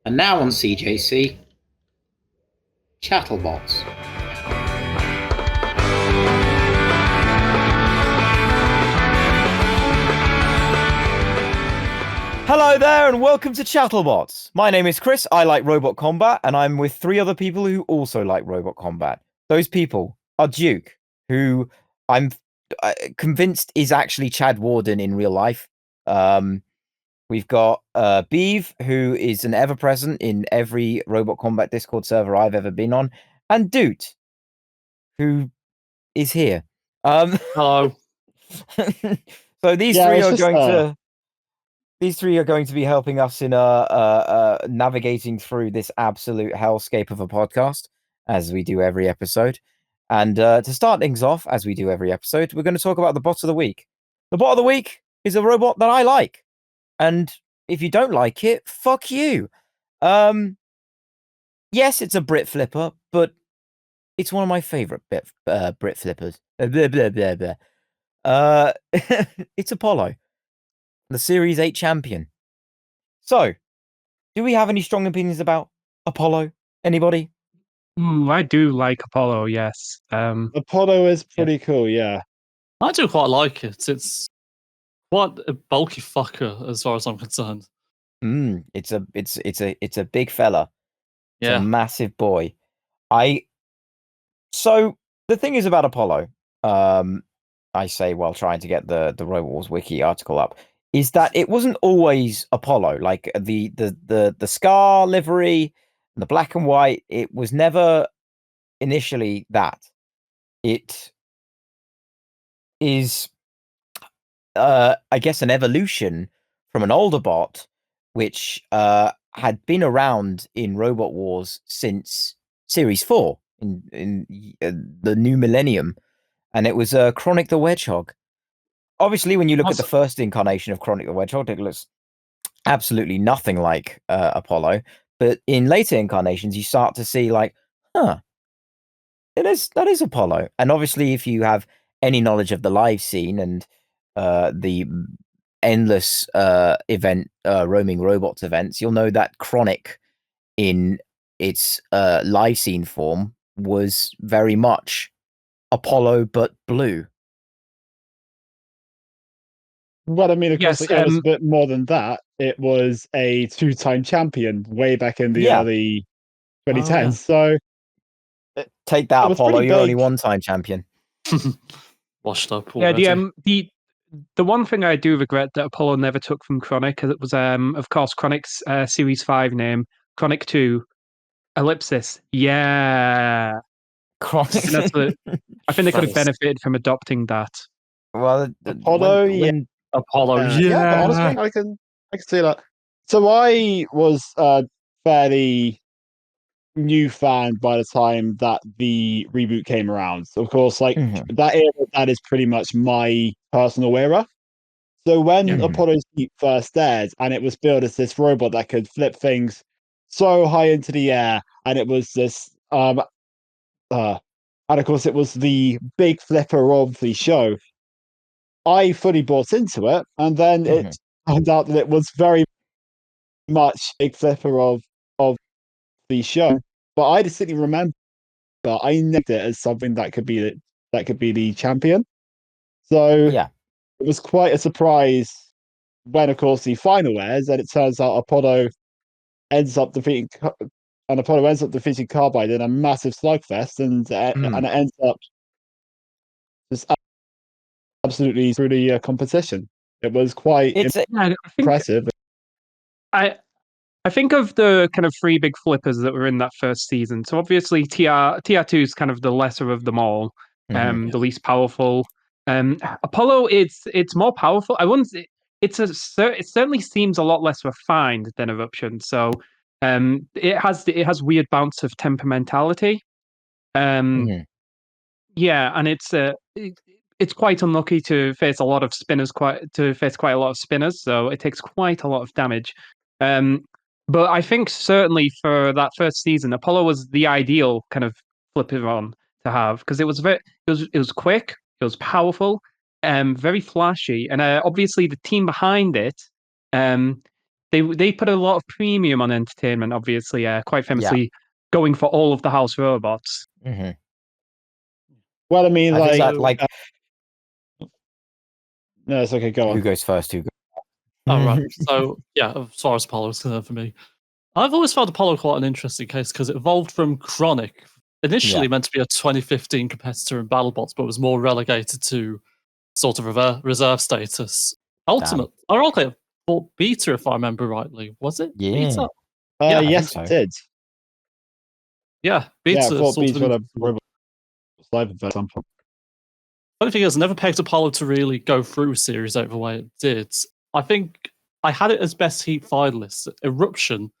And now on CJC, ChattleBots. Hello there and welcome to ChattleBots. My name is Chris, I like robot combat, and I'm with three other people who also like robot combat. Those people are Duke, who I'm convinced is actually Chad Warden in real life. We've got Beav, who is an ever-present in every robot combat Discord server I've ever been on, and Doot, who is here. Hello. So these three are going to... These three are going to be helping us in navigating through this absolute hellscape of a podcast, as we do every episode. And to start things off, as we do every episode, we're going to talk about the bot of the week. The bot of the week is a robot that I like. And if you don't like it, fuck you. Yes, it's a Brit flipper, but it's one of my favorite Brit flippers. Blah, blah, blah, blah. It's Apollo, the Series 8 champion. So, do we have any strong opinions about Apollo? Anybody? I do like Apollo, yes. Apollo is pretty cool, yeah. I do quite like it. It's quite a bulky fucker as far as I'm concerned. It's a big fella. It's a massive boy. So the thing is about Apollo, I say while trying to get the Robot Wars wiki article up, is that it wasn't always Apollo. Like the Scar livery, the black and white, it was never initially that. It is, I guess, an evolution from an older bot, which had been around in Robot Wars since Series 4 in the new millennium, and it was Chronic the Wedgehog. Obviously, when you look at the first incarnation of Chronic the Wedgehog, it looks absolutely nothing like Apollo. But in later incarnations, you start to see like, that is Apollo. And obviously, if you have any knowledge of the live scene and the endless roaming robots events, you'll know that Chronic in its live scene form was very much Apollo, but blue. Well, I mean, of course, it was a bit more than that. It was a two-time champion way back in the early 2010s. So take that, Apollo. You're only one-time champion. Washed up. Already. Yeah, the one thing I do regret that Apollo never took from Chronic, because it was, of course, Chronic's Series 5 name, Chronic 2, ellipsis. Yeah. Chronic. I think they could have benefited from adopting that. Well, Apollo, Apollo, yeah. But honestly, I can see that. So I was fairly new fan by the time that the reboot came around. So of course, like that era, that is pretty much my personal era. So when Apollo's Heat first aired, and it was billed as this robot that could flip things so high into the air, and it was this and of course it was the big flipper of the show, I fully bought into it, and then it turned out that it was very much a flipper of the show. But I distinctly remember I named it as something that could be the champion. So it was quite a surprise when, of course, the final airs, and it turns out Apollo ends up defeating Carbide in a massive slugfest, and it ends up just absolutely through the competition. It was quite impressive. I think of the kind of three big flippers that were in that first season. So obviously TR2 is kind of the lesser of them all, the least powerful. Apollo, it's more powerful. I wouldn't. It certainly seems a lot less refined than Eruption. So it has weird bounce of temperamentality. Yeah, and it's quite unlucky to face a lot of spinners. Quite a lot of spinners. So it takes quite a lot of damage. But I think certainly for that first season, Apollo was the ideal kind of flipper on to have, because it was quick, it was powerful, very flashy, and obviously the team behind it, they put a lot of premium on entertainment. Obviously, quite famously going for all of the house robots. Mm-hmm. Well, I mean, I think that, like, no, it's okay. Go on. Who goes first? Who goes? Oh, right. So, yeah, as far as Apollo is concerned for me, I've always found Apollo quite an interesting case because it evolved from Chronic, initially meant to be a 2015 competitor in BattleBots, but was more relegated to sort of reserve status. Ultimate, ironically, I thought Beta, if I remember rightly. Was it Beta? Yeah, I yes, think it so. did. Yeah, Beta. Yeah, I thought sort Beats of would have robot live at some point. Funny thing is, I never pegged Apollo to really go through Series 8 the way it did. I think I had it as best heat finalist. Eruption,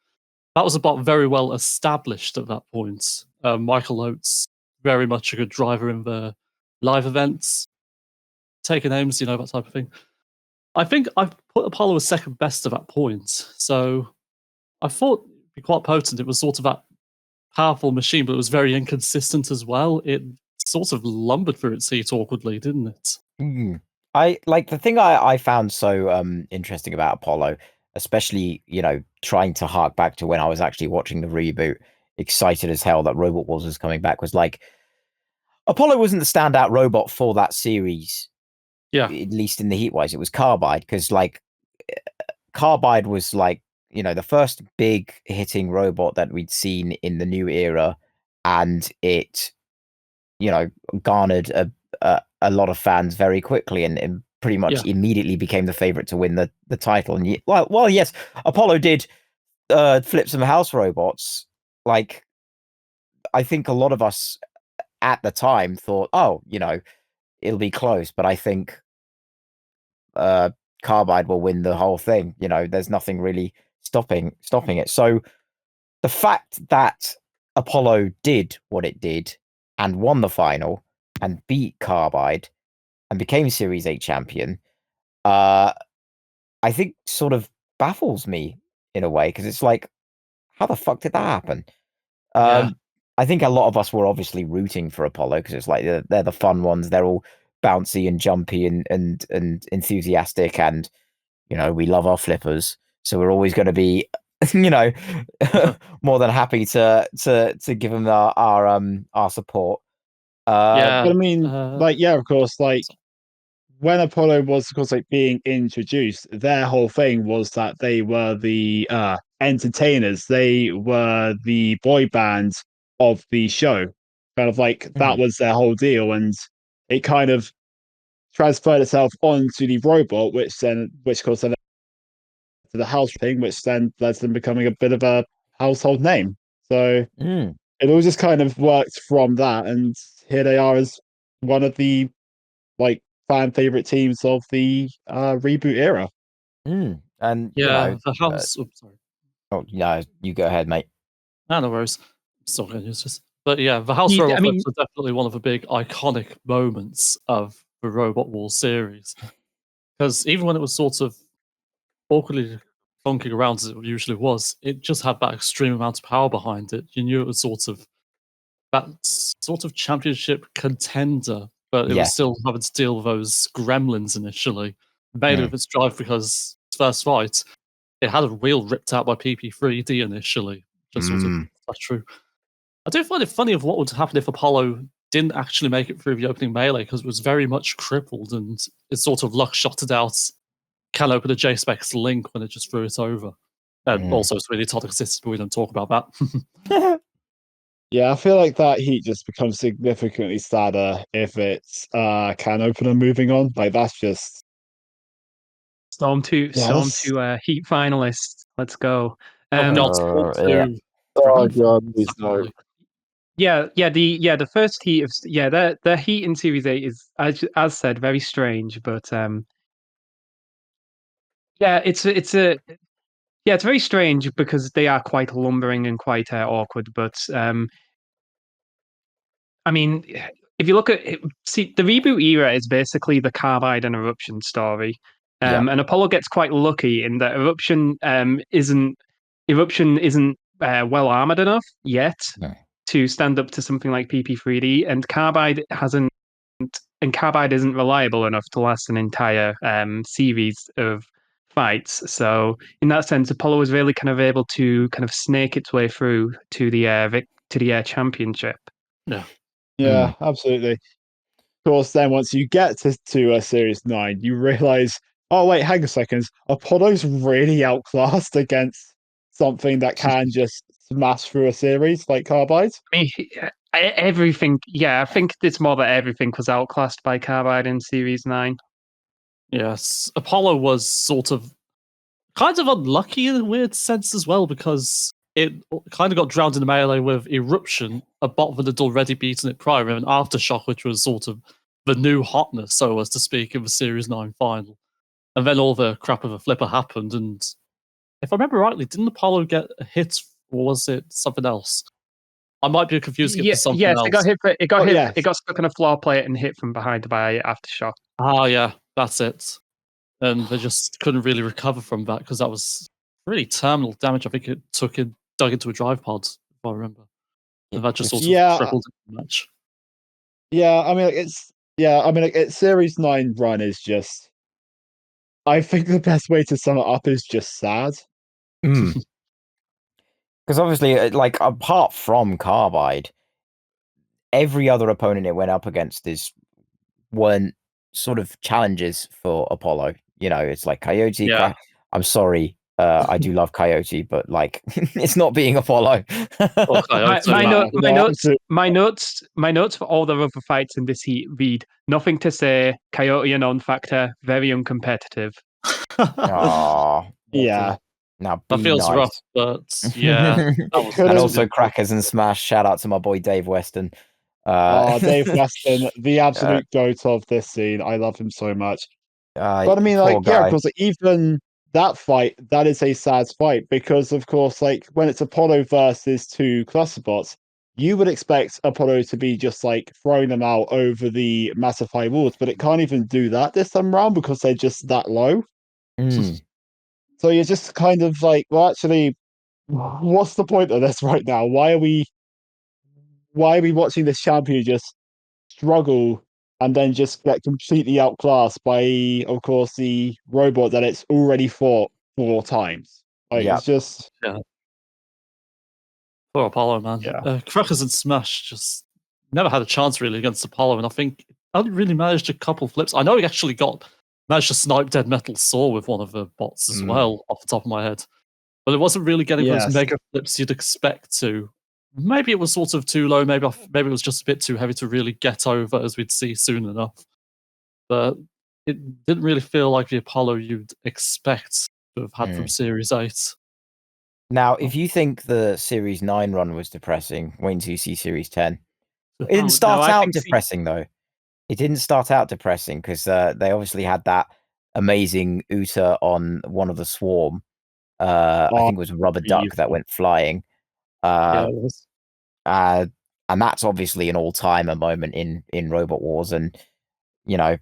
that was about very well established at that point. Michael Oates, very much a good driver in the live events, taking aims, that type of thing. I think I put Apollo as second best at that point. So I thought it'd be quite potent. It was sort of that powerful machine, but it was very inconsistent as well. It sort of lumbered through its heat awkwardly, didn't it? I like the thing I found so interesting about Apollo, especially trying to hark back to when I was actually watching the reboot, excited as hell that Robot Wars was coming back, was like Apollo wasn't the standout robot for that series. Yeah, at least in the heat-wise, it was Carbide, because like Carbide was like the first big hitting robot that we'd seen in the new era, and it garnered a lot of fans very quickly, and pretty much immediately became the favorite to win the title. And well, yes, Apollo did flip some house robots. Like, I think a lot of us at the time thought, oh, it'll be close, but I think Carbide will win the whole thing. There's nothing really stopping it. So the fact that Apollo did what it did and won the final and beat Carbide and became Series 8 champion, I think sort of baffles me in a way, because it's like, how the fuck did that happen? I think a lot of us were obviously rooting for Apollo because it's like they're the fun ones. They're all bouncy and jumpy and enthusiastic, and we love our flippers, so we're always going to be more than happy to give them our support. But I mean, of course, when Apollo was, of course, being introduced, their whole thing was that they were the entertainers. They were the boy band of the show. Kind of that was their whole deal, and it kind of transferred itself onto the robot, which of course, then to the house thing, which then led to them becoming a bit of a household name. So it all just kind of worked from that, and here they are as one of the fan favorite teams of the reboot era. And the house. Sorry. Oh no, you go ahead, mate. No worries. Still going to use this. But yeah, the house robot flips are definitely one of the big iconic moments of the Robot Wars series. Because even when it was sort of awkwardly funking around as it usually was, it just had that extreme amount of power behind it. You knew it was sort of that sort of championship contender, but it was still having to deal with those gremlins initially. Mainly with its drive, because its first fight, it had a wheel ripped out by PP3D initially. Just sort of that's true. I do find it funny of what would happen if Apollo didn't actually make it through the opening melee, because it was very much crippled, and it sort of luck shotted out can open a JSpecs link when it just threw it over. And also it's really toxic system, but we don't talk about that. Yeah, I feel like that heat just becomes significantly sadder if it's can opener moving on. That's just Storm 2 heat finalists. Let's go. Storm 2. Oh god, please no. The first heat of the heat in Series 8 is as said very strange, but it's very strange because they are quite lumbering and quite awkward. But I mean, if you look at it, the reboot era is basically the Carbide and Eruption story, and Apollo gets quite lucky in that Eruption isn't well armored enough yet to stand up to something like PP3D, and Carbide isn't reliable enough to last an entire series of fights. So in that sense, Apollo was really kind of able to kind of snake its way through to the championship. Yeah, absolutely. Of course, then once you get to a Series 9, you realize, oh wait, hang a second, Apollo's really outclassed against something that can just smash through a series like Carbide. I mean, everything. Yeah, I think it's more that everything was outclassed by Carbide in Series 9. Yes, Apollo was sort of kind of unlucky in a weird sense as well, because it kind of got drowned in the melee with Eruption, a bot that had already beaten it prior, and Aftershock, which was sort of the new hotness, so as to speak, in the Series 9 final. And then all the crap of a flipper happened, and if I remember rightly, didn't Apollo get a hit, or was it something else? I might be confused for something else. Yes, it got hit. It got hit. Yes. It got stuck on a floor plate and hit from behind by Aftershock. Ah, yeah, that's it. And they just couldn't really recover from that because that was really terminal damage. I think it dug into a drive pod, if I remember. And that just sort of crippled the match. Yeah, I mean, its Series 9 run is just. I think the best way to sum it up is just sad. Because obviously, like, apart from Carbide, every other opponent it went up against weren't sort of challenges for Apollo. You know, it's like Coyote. Yeah. I'm sorry, I do love Coyote, but like, it's not being Apollo. My notes for all the other fights in this heat read: nothing to say. Coyote a non-factor. Very uncompetitive. Aww, yeah. Now that feels rough, but yeah. And also Crackers and Smash. Shout out to my boy Dave Weston. Dave Weston, the absolute goat of this scene. I love him so much. But I mean, like, yeah, of course, like, even that fight, that is a sad fight because, of course, like when it's Apollo versus two clusterbots, you would expect Apollo to be just like throwing them out over the massive high walls, but it can't even do that this time around because they're just that low. So you're just kind of like, well, actually, what's the point of this right now? Why are we watching this champion just struggle and then just get completely outclassed by, of course, the robot that it's already fought 4 times? Like, it's just... Yeah. Poor Apollo, man. Yeah. Crackers and Smash just never had a chance really against Apollo, and I think I only really managed a couple flips. I know he actually managed to snipe Dead Metal Saw with one of the bots as well, off the top of my head. But it wasn't really getting those mega flips you'd expect to. Maybe it was sort of too low. Maybe it was just a bit too heavy to really get over, as we'd see soon enough. But it didn't really feel like the Apollo you'd expect to have had from Series 8. Now, if you think the Series 9 run was depressing, wait until you see Series 10. It didn't start out depressing, though. It didn't start out depressing because they obviously had that amazing Uta on one of the swarm. I think it was a rubber duck that went flying. Yeah, it was. And that's obviously an all-timer moment in Robot Wars. And, you know,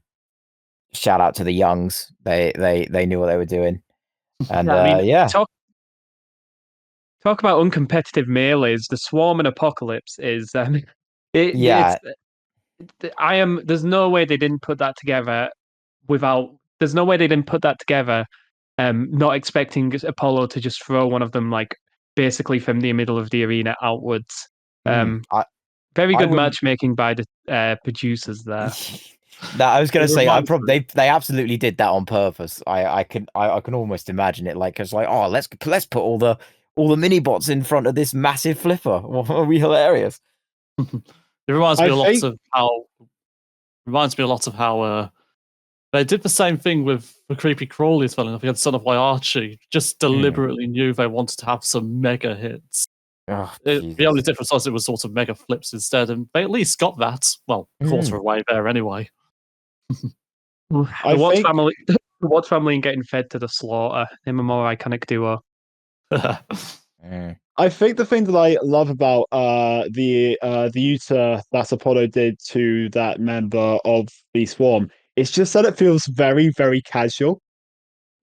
shout out to the Youngs. They knew what they were doing. And Talk about uncompetitive melees. The Swarm and Apocalypse is there's no way they didn't put that together not expecting Apollo to just throw one of them like basically from the middle of the arena outwards. Very good matchmaking by the producers there. I was going to say, they absolutely did that on purpose. I can almost imagine it. Like, it's like, oh, let's put all the mini bots in front of this massive flipper. Are we hilarious? It reminds me a lot of how they did the same thing with the creepy crawlies. Funny enough, against Son of Waiachi, just deliberately knew they wanted to have some mega hits. The only difference was it was sort of mega flips instead, and they at least got that. Well, quarter away there anyway. The Watts family and getting fed to the slaughter. Him a more iconic duo. I think the thing that I love about the Uta that Apollo did to that member of the Swarm, it's just that it feels very, very casual.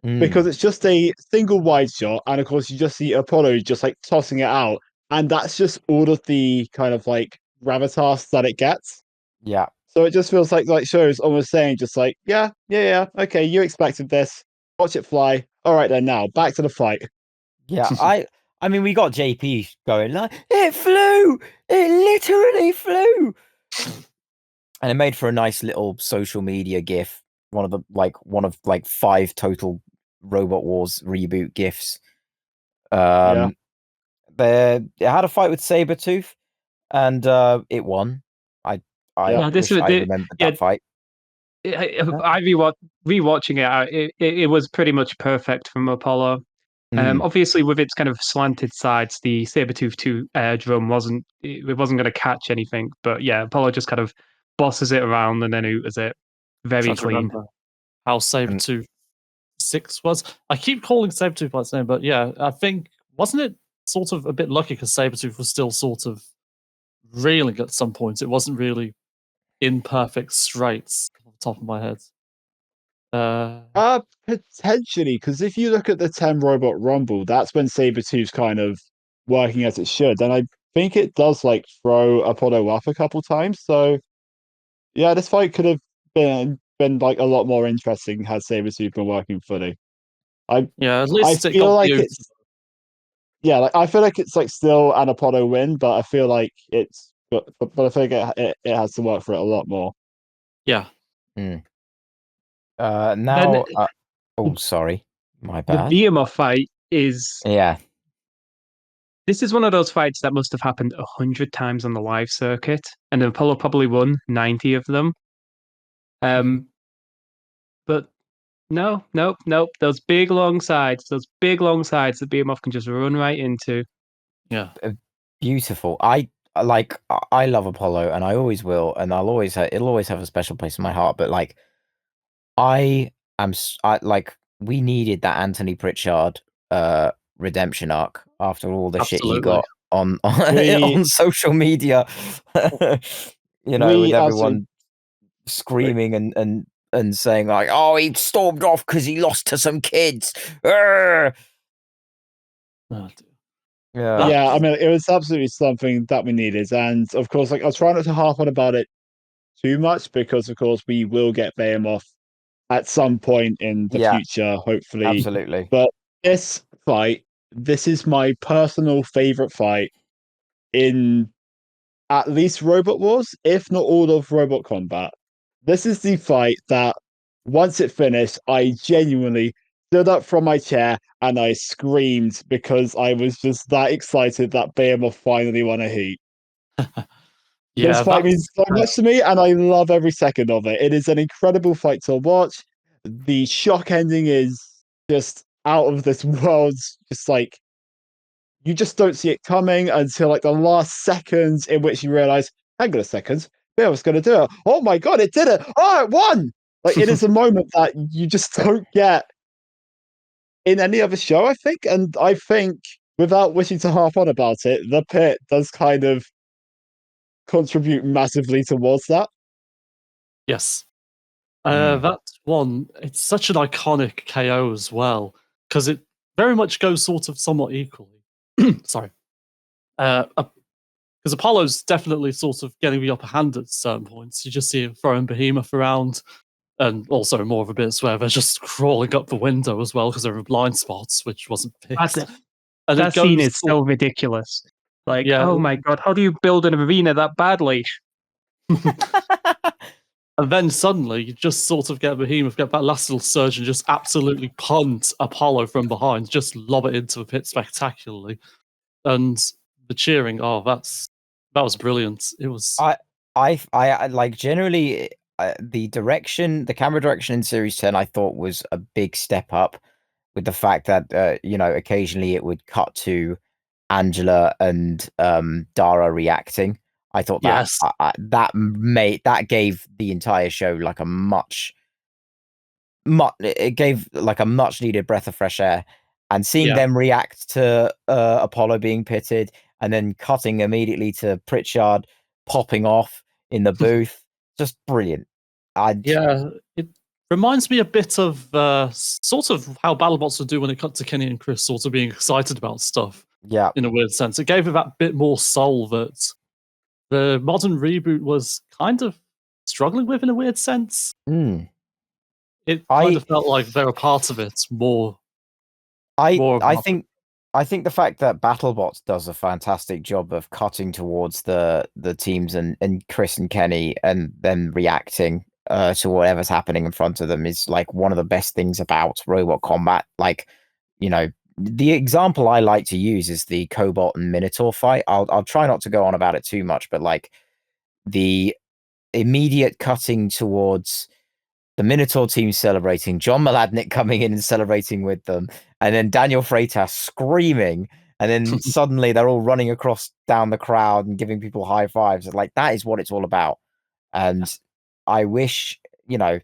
Because it's just a single wide shot, and of course you just see Apollo just like tossing it out, and that's just all of the kind of like gravitas that it gets. Yeah. So it just feels like shows almost saying just like, yeah, okay, you expected this. watch it fly. All right, then now back to the fight. Yeah, I mean, we got JP going like, it flew, it literally flew, and it made for a nice little social media GIF. One of 5 total Robot Wars reboot GIFs. It had a fight with Sabretooth, and it won. I wish I remembered that fight. Rewatching it was pretty much perfect from Apollo. Obviously, with its kind of slanted sides, the Sabretooth 2 drum wasn't going to catch anything. But yeah, Apollo just kind of bosses it around and then hooters it. Very clean. How Sabretooth 6 was. I keep calling Sabretooth by its name, but yeah, I think, wasn't it sort of a bit lucky because Sabretooth was still sort of reeling at some points. It wasn't really in perfect straights off the top of my head. Potentially, because if you look at the 10 Robot Rumble, that's when Sabretooth's kind of working as it should. And I think it does like throw Apollo up a couple times. So yeah, this fight could have been like a lot more interesting had Sabretooth been working fully. At least I feel like it's I feel like it's like still an Apollo win, but I feel like it's but I think it has to work for it a lot more. Yeah. Now, sorry, my bad. The Behemoth fight is This is one of those fights that must have happened 100 times on the live circuit, and Apollo probably won 90 of them. But no. Those big long sides that Behemoth can just run right into. Yeah. Beautiful. I love Apollo, and I always will, and it'll always have a special place in my heart. But like, we needed that Anthony Pritchard redemption arc after all the shit he got on social media. With everyone screaming and saying like, "Oh, he stormed off because he lost to some kids." Yeah, I mean, it was absolutely something that we needed, and of course, like I was trying not to harp on about it too much because, of course, we will get Behemoth at some point in the future, hopefully. Absolutely. But this fight, this is my personal favorite fight in at least Robot Wars, if not all of Robot Combat. This is the fight that once it finished, I genuinely stood up from my chair and I screamed because I was just that excited that Behemoth finally won a heat. This fight means so much to me, and I love every second of it. It is an incredible fight to watch. The shock ending is just out of this world. Just like you just don't see it coming until like the last seconds, in which you realize, hang on a second, Behemoth's going to do it. Oh my god, it did it! Oh, it won! Like it is a moment that you just don't get in any other show, I think. And I think, without wishing to harp on about it, the pit does kind of contribute massively towards that. Yes. That one, it's such an iconic KO as well, because it very much goes sort of somewhat equally. Sorry. Because Apollo's definitely sort of getting the upper hand at certain points. You just see him throwing Behemoth around, and also more of a bit where they're just crawling up the window as well because there were blind spots, which wasn't fixed. That scene is so ridiculous. Like, oh my god, how do you build an arena that badly? And then suddenly you just sort of get Behemoth, get that last little surge and just absolutely punt Apollo from behind, just lob it into the pit spectacularly. And the cheering, that was brilliant. It was. I like generally the camera direction in Series 10 I thought was a big step up, with the fact that occasionally it would cut to Angela and Dara reacting. I thought that that gave the entire show like it gave like a much needed breath of fresh air, and seeing them react to Apollo being pitted and then cutting immediately to Pritchard popping off in the booth, just brilliant. It reminds me a bit of sort of how BattleBots would do when it cut to Kenny and Chris sort of being excited about stuff. Yeah, in a weird sense, it gave it that bit more soul that the modern reboot was kind of struggling with in a weird sense. it kind of felt like they were part of it more. I think the fact that BattleBots does a fantastic job of cutting towards the teams and Chris and Kenny and then reacting to whatever's happening in front of them is like one of the best things about robot combat. Like, you know, the example I like to use is the Cobot and Minotaur fight. I'll try not to go on about it too much, but like the immediate cutting towards the Minotaur team celebrating, John Maladnik coming in and celebrating with them, and then Daniel Freitas screaming, and then suddenly they're all running across down the crowd and giving people high fives. Like, that is what it's all about. And I wish, you know,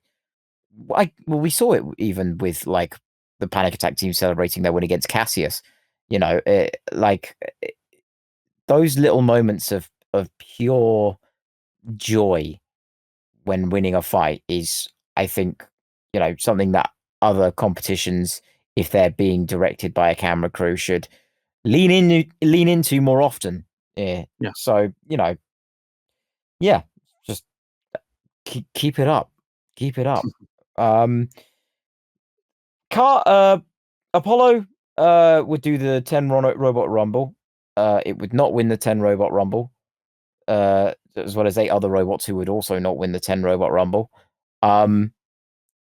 we saw it even with like the Panic Attack team celebrating their win against Cassius. You know, those little moments of pure joy when winning a fight is, I think, you know, something that other competitions, if they're being directed by a camera crew, should lean into more often. Yeah. So, you know, yeah, just keep it up. Keep it up. Apollo would do the 10 robot rumble. It would not win the 10 robot rumble. As well as 8 other robots who would also not win the 10 robot rumble.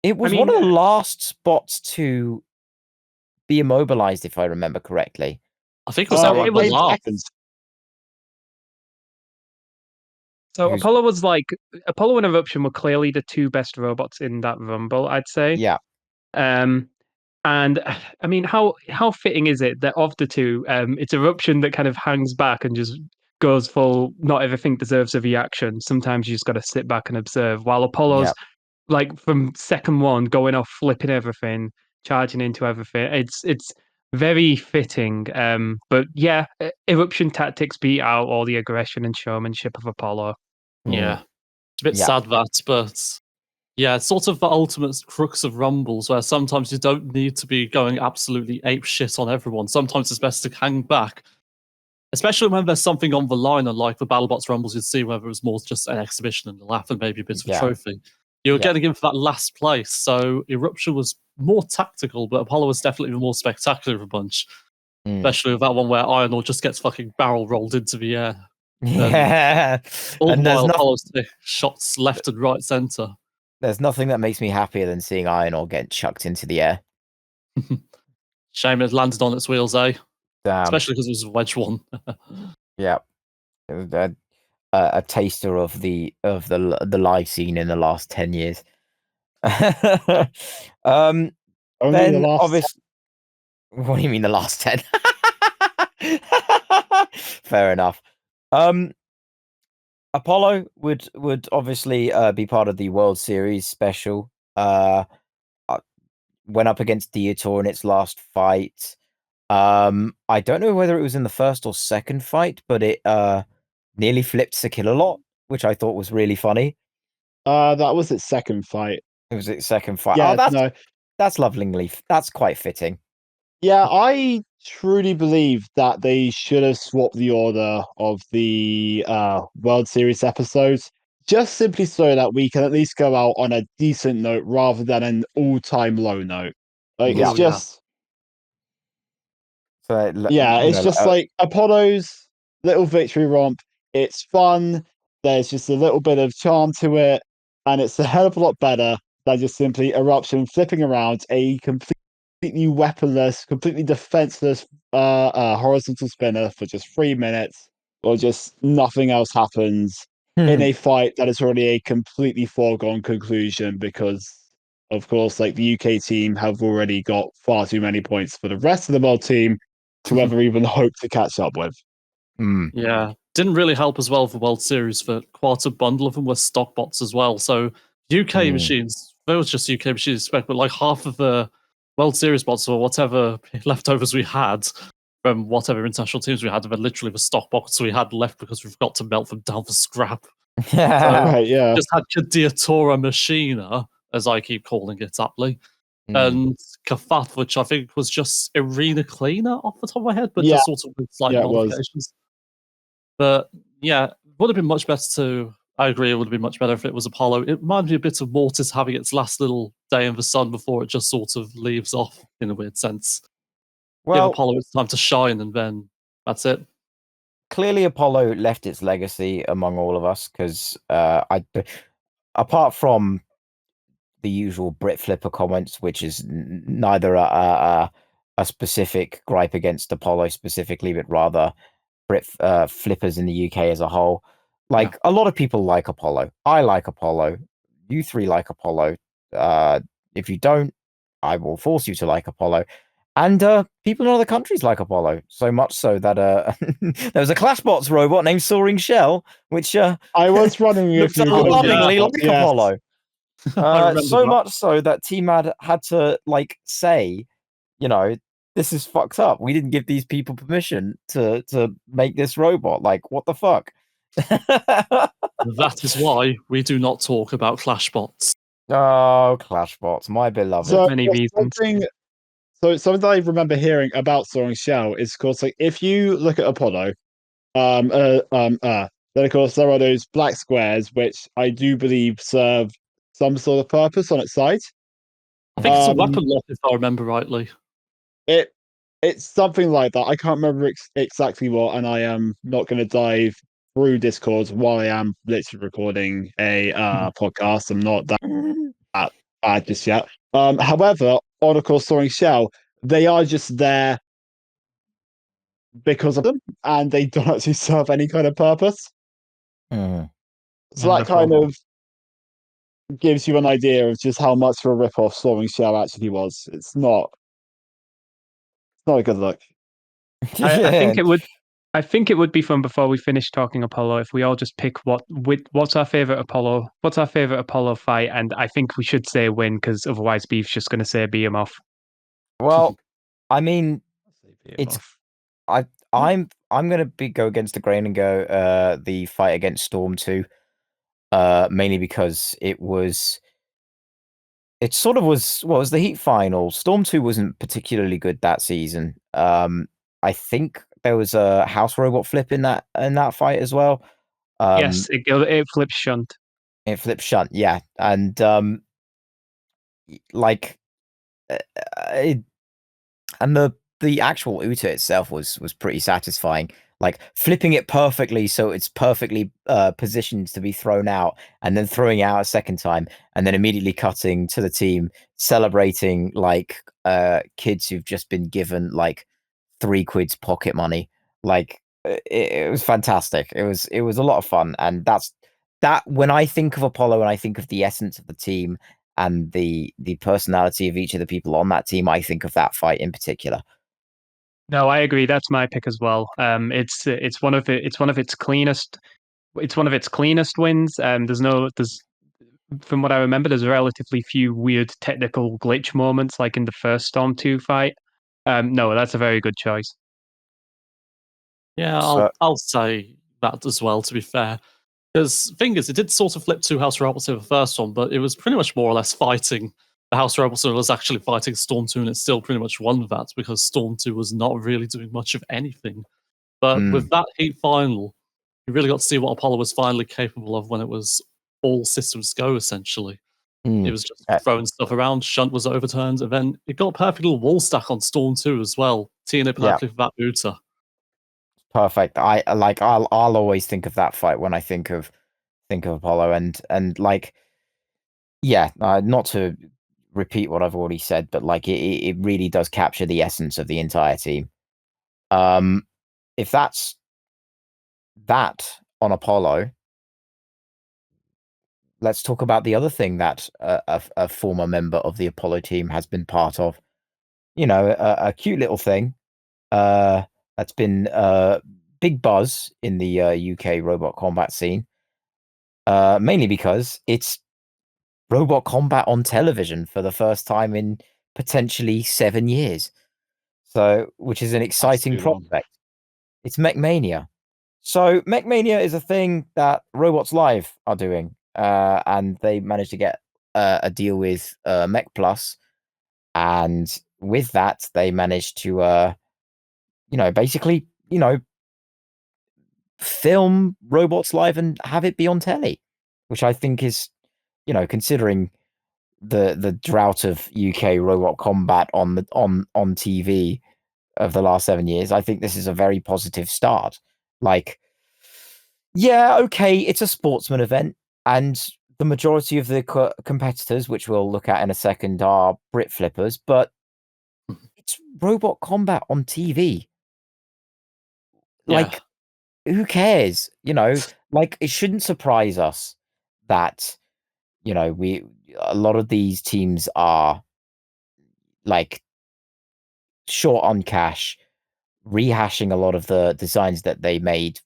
It was one of the last spots to be immobilized, if I remember correctly. I think it was last. So Apollo and Eruption were clearly the 2 best robots in that rumble, I'd say. Yeah. And I mean, how fitting is it that of the 2, it's Eruption that kind of hangs back and just goes full, not everything deserves a reaction. Sometimes you just got to sit back and observe, while Apollo's like from second one going off, flipping everything, charging into everything. It's very fitting. But yeah, Eruption tactics beat out all the aggression and showmanship of Apollo. Yeah, it's a bit sad that, but yeah, it's sort of the ultimate crux of rumbles, where sometimes you don't need to be going absolutely ape shit on everyone. Sometimes it's best to hang back, especially when there's something on the line, unlike the BattleBots rumbles you'd see where it was more just an exhibition and a laugh and maybe a bit of a trophy. You were getting in for that last place, so Eruption was more tactical, but Apollo was definitely the more spectacular of a bunch. Especially with that one where Ironor just gets fucking barrel rolled into the air. Yeah. All the while Apollo's shots left and right center. There's nothing that makes me happier than seeing Ironor get chucked into the air. Shame it landed on its wheels, eh? Damn. Especially because it was a wedge one. Yeah. A taster of the live scene in the last 10 years. Only then the last obviously, what do you mean the last 10? Fair enough. Apollo would obviously be part of the World Series special. Went up against Dietor in its last fight. I don't know whether it was in the first or second fight, but it nearly flipped Sakillalot, which I thought was really funny. That was its second fight. It was its second fight. Yeah, that's lovingly. That's quite fitting. Yeah, I truly believe that they should have swapped the order of the World Series episodes, just simply so that we can at least go out on a decent note rather than an all-time low note. Like it's just. So, it's just like Apollo's little victory romp. It's fun. There's just a little bit of charm to it, and it's a hell of a lot better than just simply Eruption flipping around a completely weaponless, completely defenseless horizontal spinner for just 3 minutes, or just nothing else happens in a fight that is already a completely foregone conclusion because, of course, like the UK team have already got far too many points for the rest of the world team to ever even hope to catch up with. Yeah, didn't really help as well for World Series for quite a bundle of them were stock bots as well. So UK machines, there was just UK machines, but like half of the World Series bots or whatever leftovers we had from whatever international teams we had, were literally the stock bots we had left because we forgot to melt them down for scrap. Just had Dietora Machina, as I keep calling it aptly. And Kafat, which I think was just Arena Cleaner off the top of my head, but just sort of with slight modifications. But yeah, would have been much better to I agree. It would be much better if it was Apollo. It reminded me a bit of Mortis having its last little day in the sun before it just sort of leaves off in a weird sense. Well, give Apollo its time to shine, and then that's it. Clearly, Apollo left its legacy among all of us because apart from the usual Brit Flipper comments, which is neither a specific gripe against Apollo specifically, but rather Brit flippers in the UK as a whole. Like, a lot of people like Apollo. I like Apollo. You three like Apollo. If you don't, I will force you to like Apollo. And people in other countries like Apollo, so much so that there was a ClassBots robot named Soaring Shell, which I was wondering if you alarmingly like yes. Apollo. So much so that T-Mad had to like say, you know, this is fucked up. We didn't give these people permission to make this robot. Like, what the fuck? That is why we do not talk about ClassBots. Oh, ClassBots, my beloved. So, many reasons. Something that I remember hearing about Soaring Shell is, of course, like if you look at Apollo, then of course there are those black squares which I do believe serve some sort of purpose on its side. I think it's a weapon lock, if I remember rightly. It's something like that. I can't remember exactly what, and I am not going to dive through Discord while I am literally recording a podcast. I'm not that bad just yet. However, on of course Soaring Shell, they are just there because of them, and they don't actually serve any kind of purpose. So that kind of gives you an idea of just how much of a rip-off Soaring Shell actually was. It's not a good look. I think it would. I think it would be fun before we finish talking Apollo if we all just pick what's our favorite Apollo fight, and I think we should say win because otherwise Beef's just going to say beat him off. Well, I mean, I'm gonna go against the grain and go the fight against Storm 2, mainly because it sort of was the Heat final. Storm 2 wasn't particularly good that season. I think there was a house robot flip in that fight as well. Yes, it flips shunt. It flips shunt, yeah, and like, and the actual Uta itself was pretty satisfying. Like flipping it perfectly so it's perfectly positioned to be thrown out, and then throwing it out a second time, and then immediately cutting to the team celebrating like kids who've just been given like £3 pocket money. Like it was fantastic. It was a lot of fun, and that when I think of Apollo and I think of the essence of the team and the personality of each of the people on that team, I think of that fight in particular. No, I agree. That's my pick as well. It's one of its cleanest wins. There's from what I remember, there's relatively few weird technical glitch moments like in the first Storm 2 fight. No, that's a very good choice. Yeah, I'll say that as well, to be fair. Because thing is, it did sort of flip two House Robots in the first one, but it was pretty much more or less fighting the House Robots, and it was actually fighting Storm 2, and it still pretty much won that because Storm 2 was not really doing much of anything. But with that Heat final, you really got to see what Apollo was finally capable of when it was all systems go, essentially. It was just throwing stuff around, Shunt was overturned, and then it got a perfect little wall stack on Storm 2 as well, teeing it perfectly for that Uta. Perfect. I'll always think of that fight when I think of Apollo, and like, yeah, not to repeat what I've already said, but like it really does capture the essence of the entire team. If that's that on Apollo, let's talk about the other thing that a former member of the Apollo team has been part of. You know, a cute little thing that's been big buzz in the UK robot combat scene, mainly because it's robot combat on television for the first time in potentially 7 years. So, which is an exciting prospect. It's Mech Mania. So, Mech Mania is a thing that Robots Live are doing, and they managed to get a deal with Mech Plus, and with that, they managed to, basically, film Robots Live and have it be on telly, which I think is, considering the drought of UK robot combat on TV of the last 7 years, I think this is a very positive start. Like, yeah, okay, it's a sportsman event, and the majority of the competitors, which we'll look at in a second, are Brit flippers, but it's robot combat on TV. Like, who cares? Like, it shouldn't surprise us that, a lot of these teams are like short on cash, rehashing a lot of the designs that they made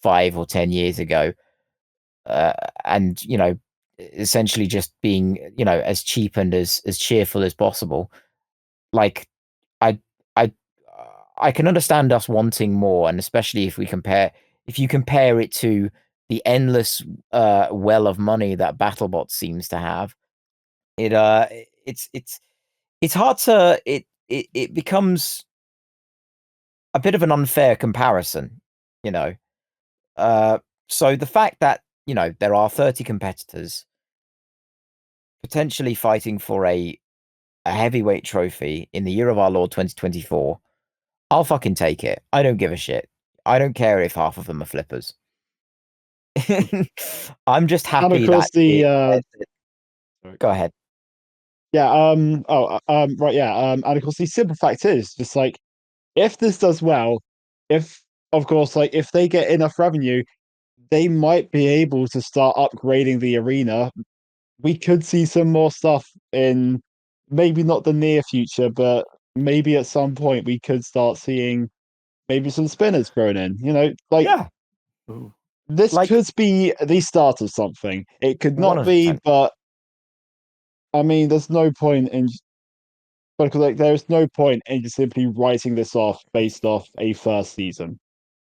5 or 10 years ago, and essentially just being as cheap and as cheerful as possible. Like, I I can understand us wanting more, and especially if you compare it to the endless well of money that BattleBots seems to have. It's hard to it becomes a bit of an unfair comparison, you know. So the fact that there are 30 competitors potentially fighting for a heavyweight trophy in the year of our Lord 2024, I'll fucking take it. I don't give a shit. I don't care if half of them are flippers. I'm just happy. And of course, go ahead. Yeah. Right. Yeah. And of course, the simple fact is just like, if this does well, if they get enough revenue, they might be able to start upgrading the arena. We could see some more stuff in maybe not the near future, but maybe at some point we could start seeing maybe some spinners thrown in. Yeah. This could be the start of something. It could not 100%. be, but I mean, there's no point in there's no point in just simply writing this off based off a first season.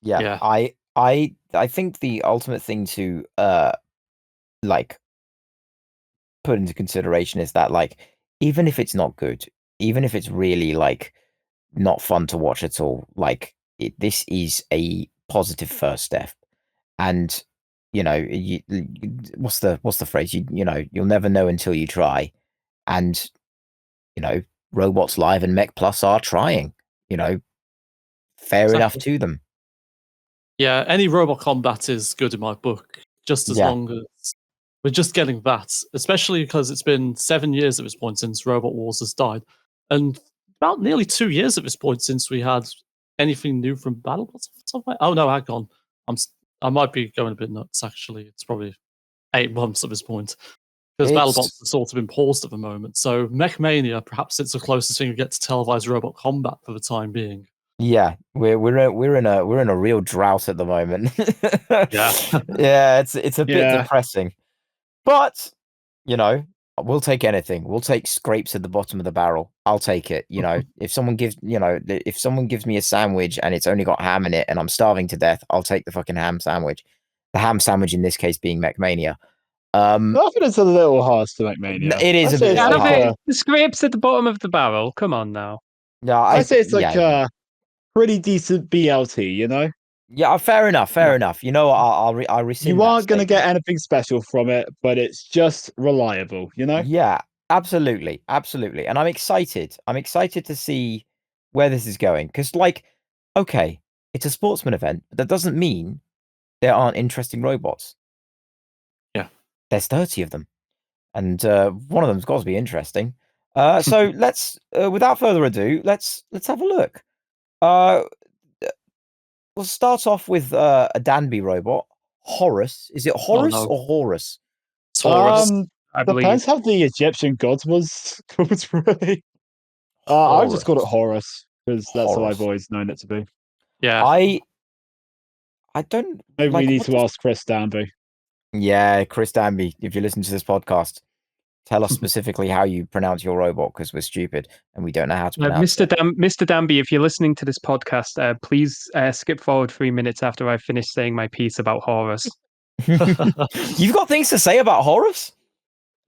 Yeah. I think the ultimate thing to put into consideration is that even if it's not good, even if it's really not fun to watch at all, this is a positive first step. And what's the phrase? You'll never know until you try. And Robots Live and Mech Plus are trying. Fair enough to them. Yeah, any robot combat is good in my book, just as long as we're just getting that, especially because it's been 7 years at this point since Robot Wars has died, and about nearly 2 years at this point since we had anything new from BattleBots. Oh no, hang on, I might be going a bit nuts. Actually, it's probably 8 months at this point because BattleBots has sort of been paused at the moment. So Mech Mania, perhaps it's the closest thing you get to televised robot combat for the time being. Yeah, we're in a real drought at the moment. Yeah, yeah, it's a bit depressing, but we'll take anything. We'll take scrapes at the bottom of the barrel. I'll take it. If someone gives me a sandwich and it's only got ham in it and I'm starving to death, I'll take the fucking ham sandwich. The ham sandwich in this case being Mech Mania. I think it's a little harsh to Mech Mania. It is a bit harsh. The scrapes at the bottom of the barrel. Come on now. Yeah, I say it's like pretty decent BLT, Yeah, fair enough. I rescind. You aren't going to get anything special from it, but it's just reliable, Yeah, absolutely, and I'm excited. I'm excited to see where this is going because, okay, it's a sportsman event, but that doesn't mean there aren't interesting robots. Yeah, there's 30 of them, and one of them's got to be interesting. So let's, without further ado, let's have a look. We'll start off with a Danby robot, Horus. Is it Horus or Horus? It's Horus. Depends how the Egyptian gods was called, really. I've just called it Horus because that's how I've always known it to be. Yeah, I don't. Maybe we need to ask Chris Danby. Yeah, Chris Danby, if you listen to this podcast, tell us specifically how you pronounce your robot because we're stupid and we don't know how to pronounce it. Mr. Danby, if you're listening to this podcast, please skip forward 3 minutes after I finish saying my piece about Horus. You've got things to say about Horus?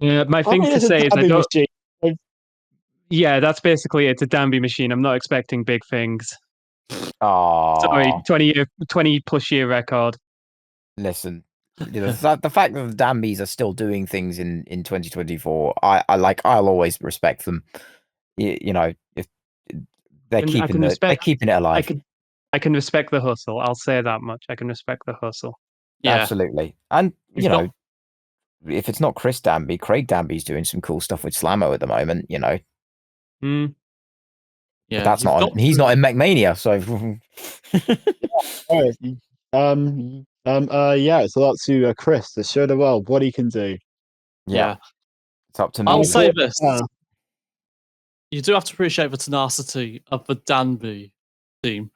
Yeah, my thing to say is I don't. Yeah, that's basically it's a Danby machine. I'm not expecting big things. Sorry, 20 plus year record. Listen, the fact that the Dambies are still doing things in 2024, I'll always respect them. You know, if they're keeping it alive. I can respect the hustle. I'll say that much. I can respect the hustle. Yeah, absolutely. And you know, if it's not Chris Danby, Craig Danby's doing some cool stuff with Slammo at the moment. You know. Yeah, but that's not. He's not in Mech Mania, so. Yeah. So that's to Chris to show the world what he can do. Yeah, it's up to me. I'll say this: you do have to appreciate the tenacity of the Danby team.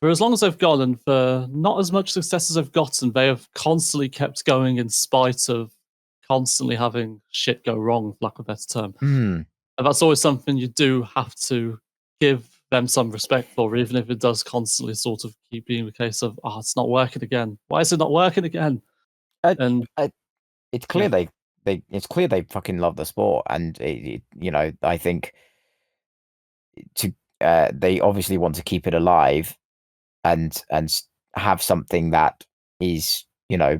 For as long as they've gone, and for not as much success as they've gotten, they have constantly kept going in spite of constantly having shit go wrong, for lack of a better term. And that's always something you do have to give them some respect for, even if it does constantly sort of keep being the case of, it's not working again. Why is it not working again? It's clear it's clear they fucking love the sport, and you know, I think they obviously want to keep it alive and have something that is, you know,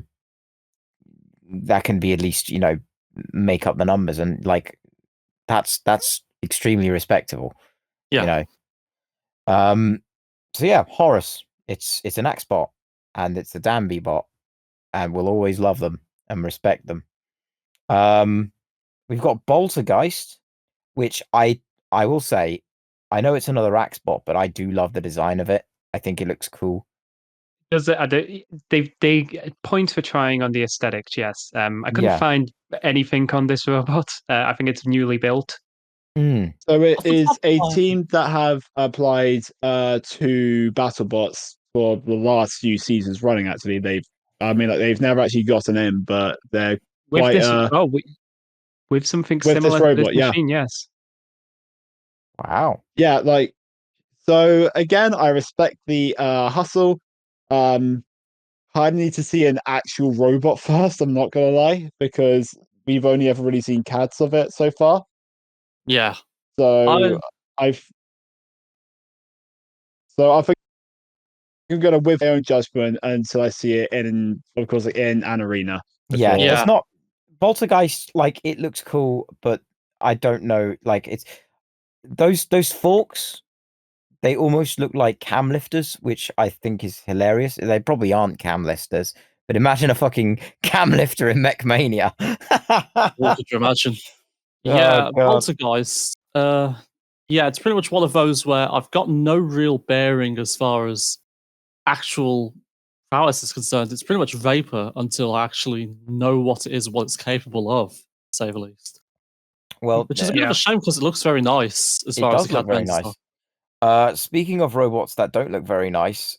that can be at least, you know, make up the numbers, and like that's extremely respectable. Yeah. You know. So yeah, Horus, it's an Axe bot, and it's a Danby bot, and we'll always love them and respect them. We've got Boltergeist, which I will say, I know it's another Axe bot, but I do love the design of it. I think it looks cool. Does it? They point for trying on the aesthetics. Yes. I couldn't find anything on this robot. I think it's newly built. So it is a team that have applied to BattleBots for the last few seasons running. Actually, they've never actually gotten in, but they're with something similar this robot, to this machine. Yes. Wow. Yeah, like, so again, I respect the hustle. I need to see an actual robot first. I'm not gonna lie, because we've only ever really seen CADs of it so far. Yeah. So I think I'm gonna with my own judgment until I see it in, of course, in an arena. Yeah, it's not Poltergeist. Like, it looks cool, but I don't know. Like, it's those forks. They almost look like cam lifters, which I think is hilarious. They probably aren't cam lifters, but imagine a fucking cam lifter in Mech Mania. What could you imagine? Yeah, Poltergeist. Yeah, it's pretty much one of those where I've got no real bearing as far as actual prowess is concerned. It's pretty much vapor until I actually know what it is, what it's capable of, to say the least. Well, which is a bit of a shame because it looks very nice as far as the look very nice. Speaking of robots that don't look very nice,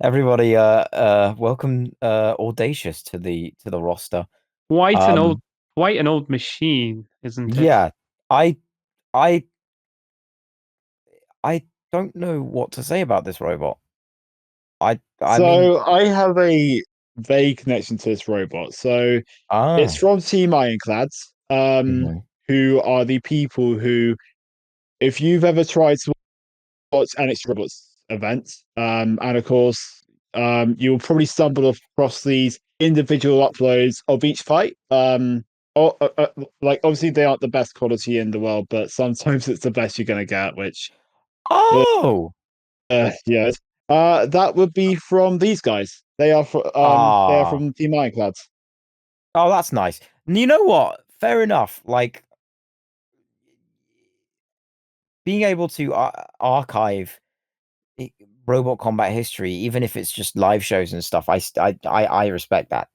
everybody, welcome Audacious to the roster. Quite an old machine, isn't it? Yeah, I don't know what to say about this robot. I mean, I have a vague connection to this robot. So it's from Team Ironclads, who are the people who, if you've ever tried to watch NXT Robots events, and of course, you'll probably stumble across these individual uploads of each fight. Like, obviously they aren't the best quality in the world, but sometimes it's the best you're gonna get. Which yes, that would be from these guys. They are from Team Ironclads. Oh, that's nice. You know what? Fair enough. Like, being able to archive robot combat history, even if it's just live shows and stuff, I respect that.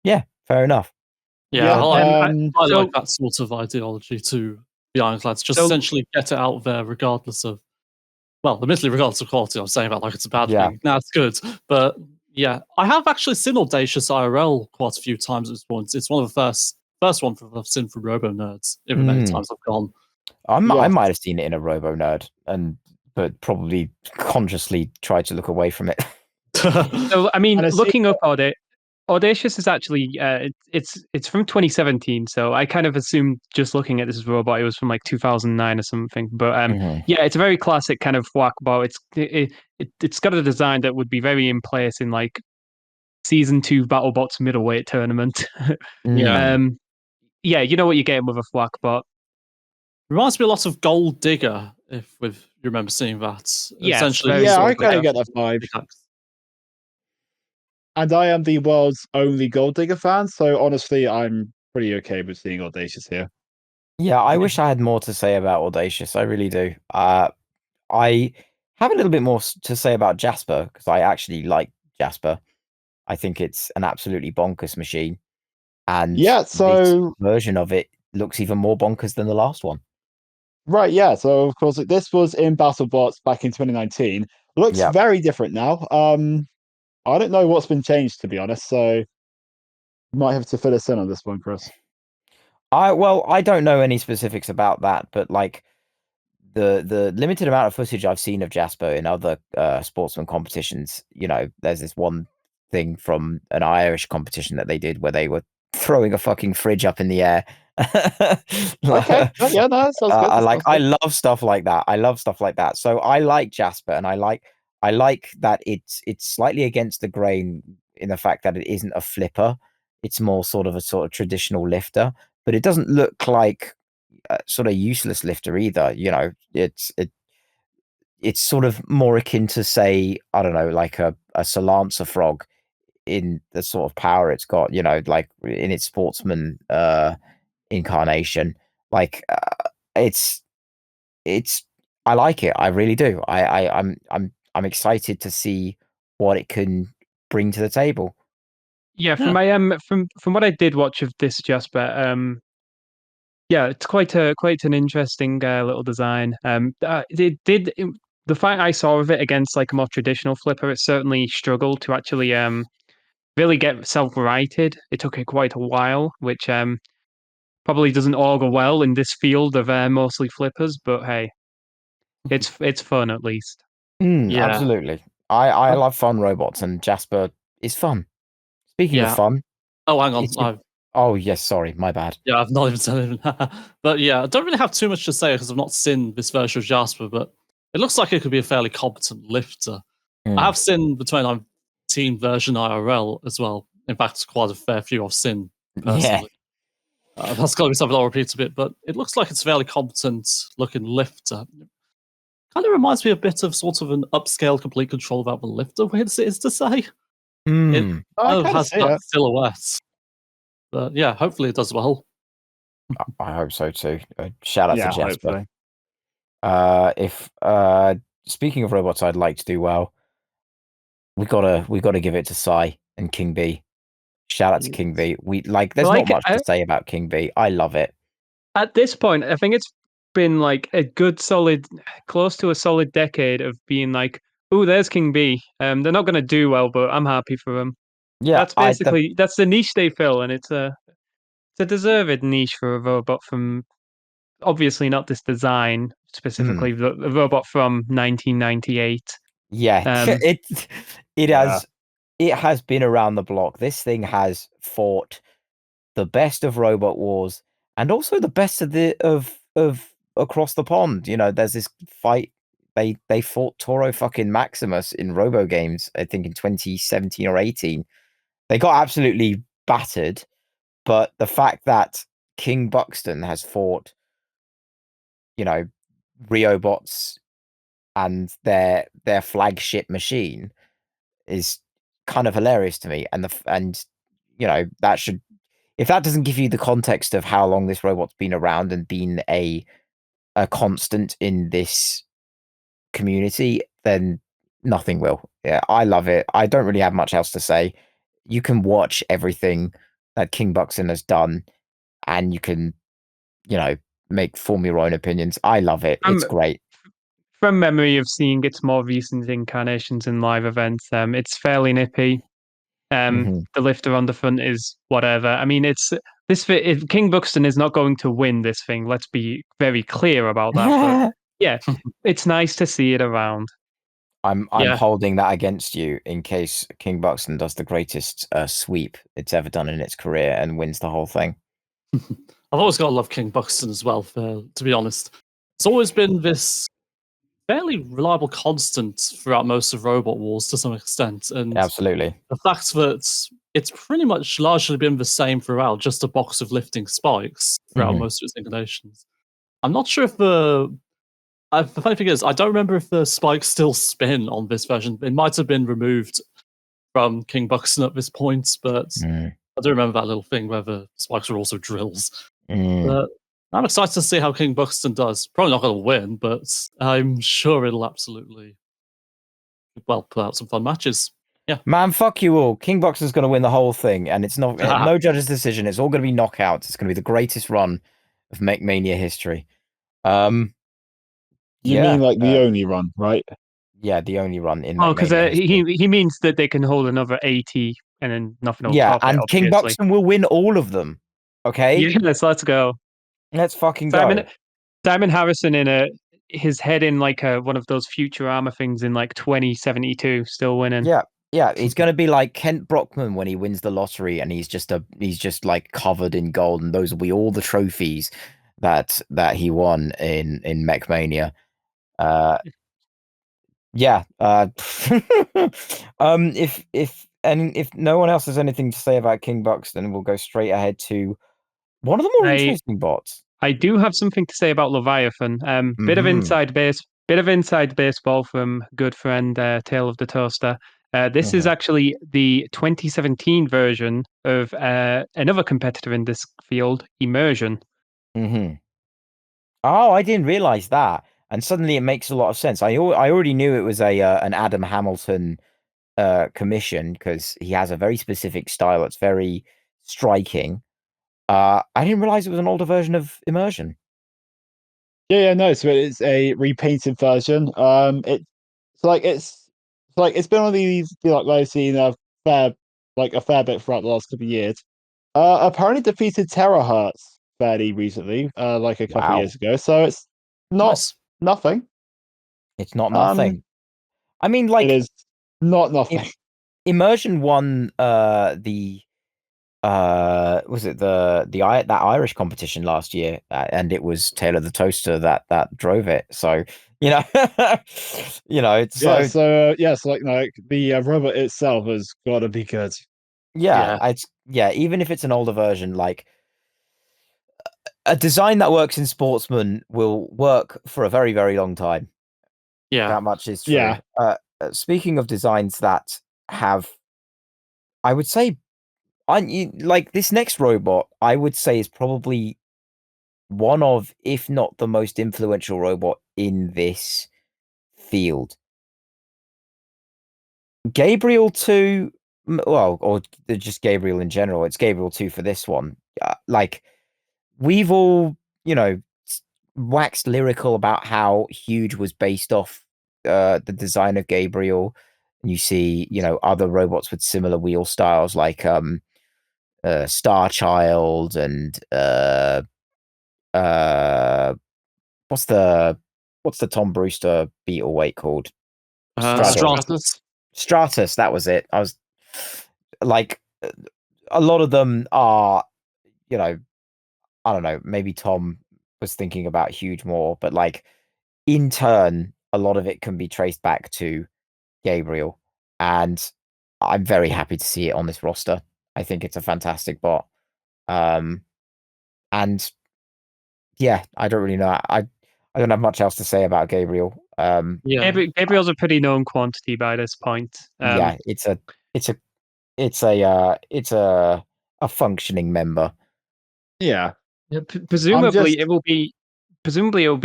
Yeah, fair enough. Yeah, I like that sort of ideology to the Ironclads. Just essentially get it out there, regardless of, well, admittedly, regardless of quality. I'm saying that like it's a bad thing. No, it's good, but yeah, I have actually seen Audacious IRL quite a few times at this point. It's one of the first one I've seen from Robo Nerds. Even many times I've gone. I might have seen it in a Robo Nerd, but probably consciously tried to look away from it. So I mean, looking up at it, Audacious is actually it's from 2017, so I kind of assumed just looking at this robot it was from like 2009 or something. But yeah, it's a very classic kind of Thwackbot. It's got a design that would be very in place in like season 2 BattleBots middleweight tournament. Yeah. Yeah, you know what you're getting with a Thwackbot. Reminds me a lot of Gold Digger, if you remember seeing that. Yes, essentially, yeah, I kind of get that vibe. And I am the world's only Gold Digger fan, so honestly, I'm pretty okay with seeing Audacious here. Yeah, I wish I had more to say about Audacious. I really do. I have a little bit more to say about Jasper because I actually like Jasper. I think it's an absolutely bonkers machine. And yeah, so this version of it looks even more bonkers than the last one. Right, yeah. So of course, this was in BattleBots back in 2019. Looks very different now. I don't know what's been changed, to be honest. So you might have to fill us in on this one, Chris. I don't know any specifics about that, but like the limited amount of footage I've seen of Jasper in other sportsman competitions, you know, there's this one thing from an Irish competition that they did where they were throwing a fucking fridge up in the air. Okay, yeah, no, that sounds good. I love stuff like that. I love stuff like that. So I like Jasper, and I like that it's slightly against the grain in the fact that it isn't a flipper. It's more sort of traditional lifter, but it doesn't look like a sort of useless lifter either. You know, it's sort of more akin to, say, I don't know, like a Salancer frog in the sort of power it's got, you know, like in its sportsman incarnation. Like it's I like it. I really do. I'm excited to see what it can bring to the table. Yeah, from from what I did watch of this Jasper, yeah, it's quite an interesting little design. The fight I saw of it against like a more traditional flipper, it certainly struggled to actually really get self-righted. It took it quite a while, which probably doesn't augur well in this field of mostly flippers. But hey, it's fun at least. Yeah. Absolutely. I love fun robots, and Jasper is fun. Speaking of fun. Oh, hang on. Oh, yes, sorry, my bad. Yeah, I've not even said anything. But yeah, I don't really have too much to say because I've not seen this version of Jasper, but it looks like it could be a fairly competent lifter. I have seen the 2019 version IRL as well. In fact, quite a fair few I've seen personally. That's got to be something I'll repeat a bit, but it looks like it's a fairly competent looking lifter. Kind of reminds me a bit of sort of an upscale complete control about the lifter, weird as it is to say. It kind of has that silhouette. But yeah, hopefully it does well. I hope so too. Shout out to Jasper. If speaking of robots I'd like to do well, we gotta give it to Sai and King B. Shout out to King B. There's not much to say about King B. I love it. At this point, I think it's been like a good close to a solid decade of being like, oh, there's King B. They're not gonna do well, but I'm happy for them. Yeah, that's basically that's the niche they fill, and it's a deserved niche for a robot from obviously not this design specifically, the robot from 1998. Yeah, it has been around the block. This thing has fought the best of Robot Wars and also the best of across the pond. You know, there's this fight. They fought Toro fucking Maximus in Robo Games, I think in 2017 or 18. They got absolutely battered, but the fact that King Buxton has fought, you know, Riobots and their flagship machine is kind of hilarious to me. And you know, that should, if that doesn't give you the context of how long this robot's been around and been a constant in this community, then nothing will. Yeah, I love it. I don't really have much else to say. You can watch everything that King Buxton has done, and you can, you know, form your own opinions. I love it. It's great. From memory of seeing its more recent incarnations in live events, it's fairly nippy. The lifter on the front is whatever. I mean, if King Buxton is not going to win this thing, let's be very clear about that. But yeah, it's nice to see it around. I'm holding that against you in case King Buxton does the greatest sweep it's ever done in its career and wins the whole thing. I've always got to love King Buxton as well, to be honest. It's always been this fairly reliable constant throughout most of Robot Wars to some extent. And absolutely, the fact that it's pretty much largely been the same throughout, just a box of lifting spikes throughout most of its incarnations. I'm not sure if the funny thing is, I don't remember if the spikes still spin on this version. It might have been removed from King Buxton at this point, but I do remember that little thing where the spikes were also drills. But I'm excited to see how King Buxton does. Probably not going to win, but I'm sure it'll absolutely put out some fun matches. Yeah, man, fuck you all. King Buxton's going to win the whole thing, and it's not no judge's decision. It's all going to be knockouts. It's going to be the greatest run of MechMania history. You mean like the only run, right? Yeah, the only run in. Oh, because he means that they can hold another 80 and then nothing will top it. And King Buxton will win all of them. Okay. Yes, let's go. Let's fucking go. Simon Harrison in his head in like one of those Futurama things in like 2072, still winning. Yeah, he's gonna be like Kent Brockman when he wins the lottery, and he's just like covered in gold, and those will be all the trophies that he won in Mech Mania. If no one else has anything to say about King Buxton, we'll go straight ahead to one of the more interesting bots. I do have something to say about Leviathan. Bit of inside baseball from good friend Tale of the Toaster. This is actually the 2017 version of another competitor in this field, Immersion. Oh, I didn't realize that, and suddenly it makes a lot of sense. I already knew it was an Adam Hamilton commission because he has a very specific style. It's very striking. I didn't realize it was an older version of Immersion. Yeah, no. So it's a repainted version. It's been on these like I've seen a fair bit throughout the last couple of years. Apparently defeated Terahertz fairly recently, like a couple of years ago. So it's not nothing. It's not nothing. I mean, like, it is not nothing. Immersion won that Irish competition last year, and it was Taylor the Toaster that drove it. So it's the robot itself has got to be good. Even if it's an older version, like a design that works in Sportsman will work for a very, very long time. Yeah, that much is true. Yeah. Speaking of designs that have, I would say, like this next robot, I would say is probably one of, if not the most influential robot in this field. Gabriel 2, well, or just Gabriel in general. It's Gabriel 2 for this one. Like, we've all, waxed lyrical about how Huge was based off the design of Gabriel. And you see, other robots with similar wheel styles like Star Child and what's the Tom Brewster beetle weight called? Stratus, that was it. I was like, a lot of them are, I don't know, maybe Tom was thinking about Huge more, but like in turn, a lot of it can be traced back to Gabriel, and I'm very happy to see it on this roster. I think it's a fantastic bot. And yeah, I don't really know. I don't have much else to say about Gabriel. Gabriel's a pretty known quantity by this point. It's a functioning member. Yeah. Presumably it will be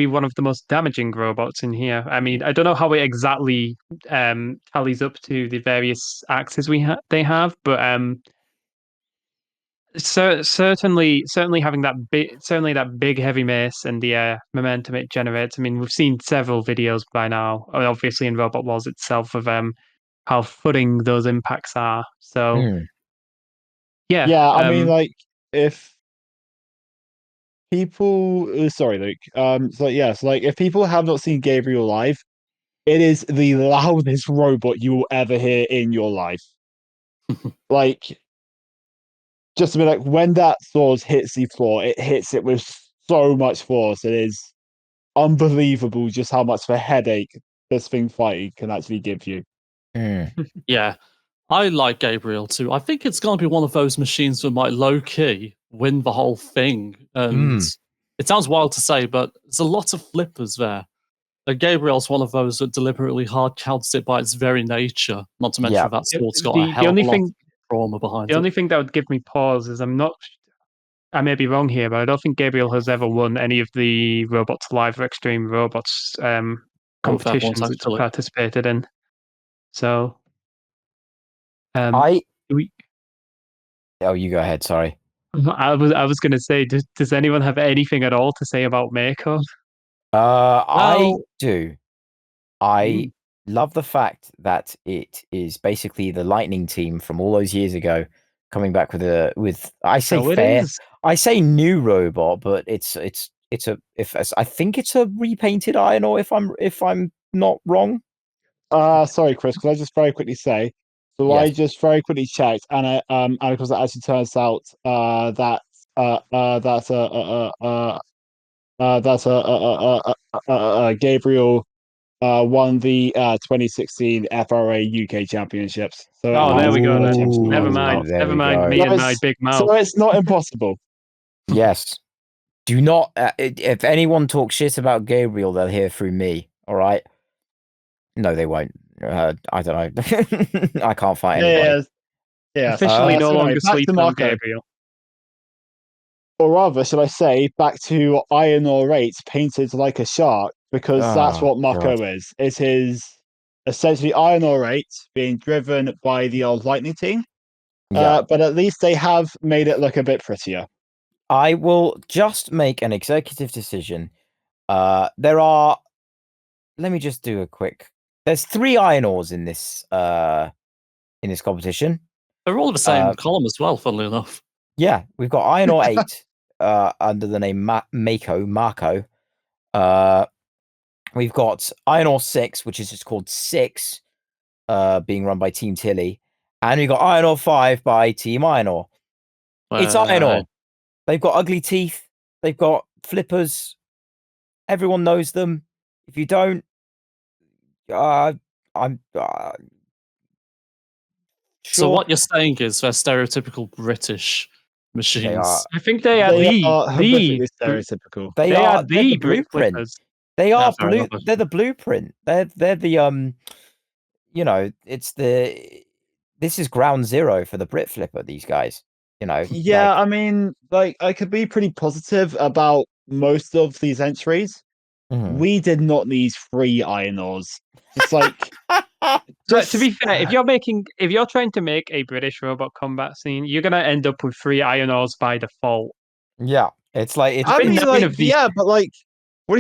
one of the most damaging robots in here. I mean, I don't know how it exactly tallies up to the various axes they have, but certainly having that big heavy mace and the momentum it generates. I mean, we've seen several videos by now, obviously in Robot Wars itself, of how footing those impacts are. So yeah. I mean, like, if people, sorry, Luke. So like if people have not seen Gabriel live, it is the loudest robot you will ever hear in your life. Like, just to be like, when that sword hits the floor, it hits it with so much force. It is unbelievable just how much of a headache this thing fighting can actually give you. Yeah, I like Gabriel too. I think it's going to be one of those machines that might low key win the whole thing. And it sounds wild to say, but there's a lot of flippers there. Gabriel's one of those that deliberately hard counts it by its very nature. Not to mention that sword's got a hell of a lot of trauma behind it. The only thing that would give me pause is I may be wrong here, but I don't think Gabriel has ever won any of the Robots Live or Extreme Robots competitions it's participated in. So, Oh, you go ahead. Sorry. I was going to say, does anyone have anything at all to say about Mako? I do. I love the fact that it is basically the Lightning team from all those years ago coming back with I say new robot, but I think it's a repainted Ironor if I'm not wrong. Sorry, Chris, could I just very quickly say? So yes. I just very quickly checked, and because it actually turns out that Gabriel won the 2016 FRA UK Championships. So there we go. Never mind. Me and my big mouth. So it's not impossible. Yes. Do not. If anyone talks shit about Gabriel, they'll hear through me. All right. No, they won't. I don't know. I can't fight anybody. Yeah. Officially no longer sleeping on Gabriel. Or rather, should I say, back to Ironor 8 painted like a shark, because that's what Mako is. It is essentially Ironor 8 being driven by the old Lightning team. But at least they have made it look a bit prettier. I will just make an executive decision. Let me just do a quick. There's 3 Ironors in this competition. They're all the same column as well, funnily enough. Yeah, we've got Ironor 8 under the name Marco. We've got Ironor 6, which is just called 6, being run by Team Tilly. And we've got Ironor 5 by Team Ironor. It's Ironor. They've got ugly teeth. They've got flippers. Everyone knows them. If you don't, I'm sure. So what you're saying is they're stereotypical British machines. I think they are the stereotypical. They are the blueprint. They are blue. They're the blueprint. They're the this is ground zero for the Brit flipper. These guys, Yeah, I mean, I could be pretty positive about most of these entries. We did not need 3 Ironors. It's like, to be fair, if you're trying to make a British robot combat scene, you're gonna end up with 3 Ironors by default. Yeah, it's like but what do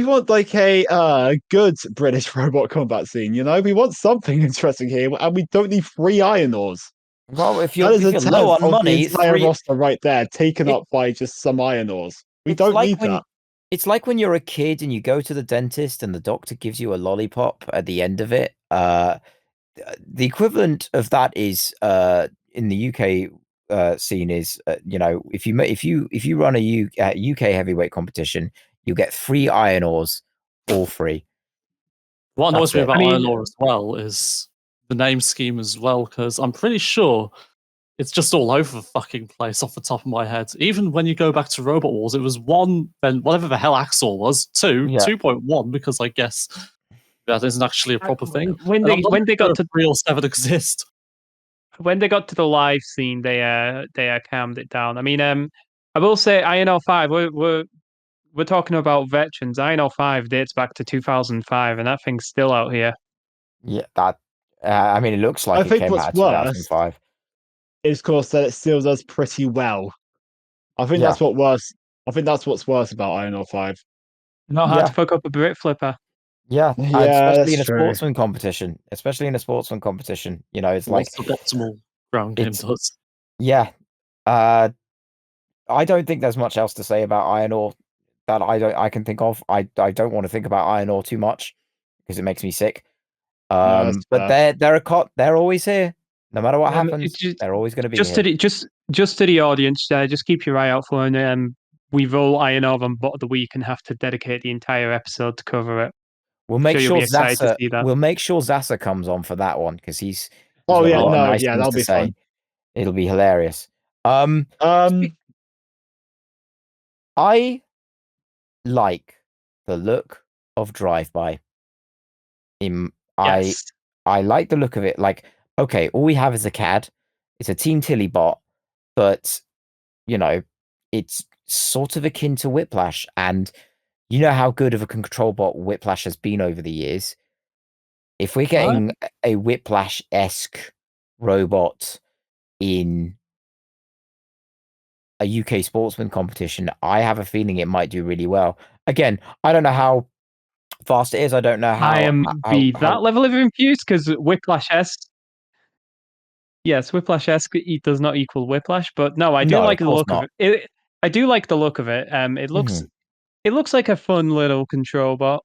you want? Like a good British robot combat scene? We want something interesting here, and we don't need 3 Ironors. Well, if you're low on money, the entire roster right there taken up by just some Ironors. We don't need that. It's like when you're a kid and you go to the dentist and the doctor gives you a lollipop at the end of it. The equivalent of that is in the UK scene is if you run a UK heavyweight competition, you get 3 Ironors, all free. What annoys me about Ironor as well is the name scheme as well, because I'm pretty sure it's just all over the fucking place off the top of my head. Even when you go back to Robot Wars, it was 1, then whatever the hell Axel was, 2, 2.1, because I guess that isn't actually a proper thing. When they got to real 7 exist. When they got to the live scene, they calmed it down. I mean, I will say Ironor 5. We're talking about veterans. Ironor 5 dates back to 2005, and that thing's still out here. Yeah, that. I mean, it looks like it came out in 2005. Is, of course, that it still does pretty well. I think that's what's worse. I think that's what's worse about Ironor 5. Not hard to fuck up a Brit flipper. Yeah, especially in a sportsman competition. It's like optimal ground game does. Yeah, I don't think there's much else to say about Ironor that I can think of. I don't want to think about Ironor too much because it makes me sick. But they're always here. No matter what happens, they're always going to be here. Just to the audience, just keep your eye out for it. We will iron over on Bot of the Week and have to dedicate the entire episode to cover it. We'll make sure Zasa comes on for that one because he's got a lot of nice things to say. Fun. It'll be hilarious. I like the look of Drive-By. Yes. I like the look of it. Like, okay, all we have is a CAD. It's a Team Tilly bot, but you know, it's sort of akin to Whiplash, and you know how good of a control bot Whiplash has been over the years. If we're getting a Whiplash-esque robot in a UK sportsman competition, I have a feeling it might do really well. Again, I don't know how fast it is. I don't know how I am that level of infused because Whiplash-esque. Yes, Whiplash-esque does not equal Whiplash, but no, I do like the look of it. I do like the look of it. It looks like a fun little control bot.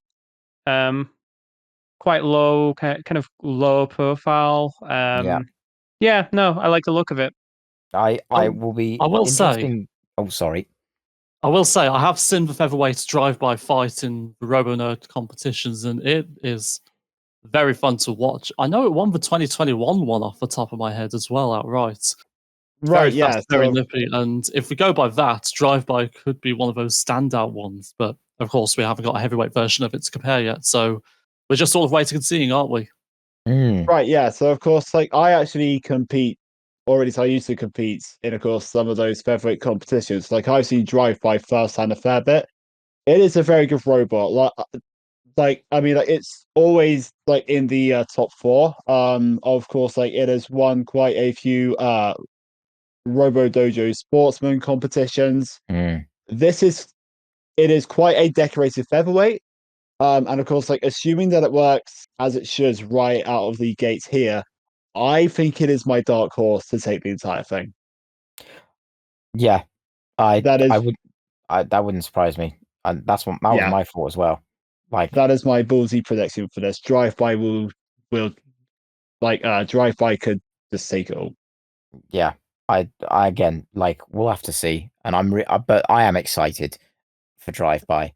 Quite low, kind of low profile. Yeah, no, I like the look of it. I will be. I will say. Oh, sorry. I will say I have seen the featherweight Drive-By fight in the RoboNerd competitions, and it is very fun to watch. I know it won the 2021 one off the top of my head as well, outright. Right, very fast, very nippy. And if we go by that, Drive-By could be one of those standout ones. But of course, we haven't got a heavyweight version of it to compare yet. So we're just sort of waiting and seeing, aren't we? Right, yeah. So of course, like I actually compete already. So I used to compete in, of course, some of those featherweight competitions. Like I've seen Drive-By firsthand a fair bit. It is a very good robot. Like I mean, like it's always like in the top 4. Of course, like it has won quite a few Robo Dojo sportsman competitions. It is quite a decorated featherweight. And of course, like assuming that it works as it should right out of the gates here, I think it is my dark horse to take the entire thing. Yeah, that wouldn't surprise me. And that was my fault as well. Like that is my ballsy prediction for this. Drive-By will Drive-By could just take it all. Yeah, I again, like we'll have to see, and but I am excited for Drive-By.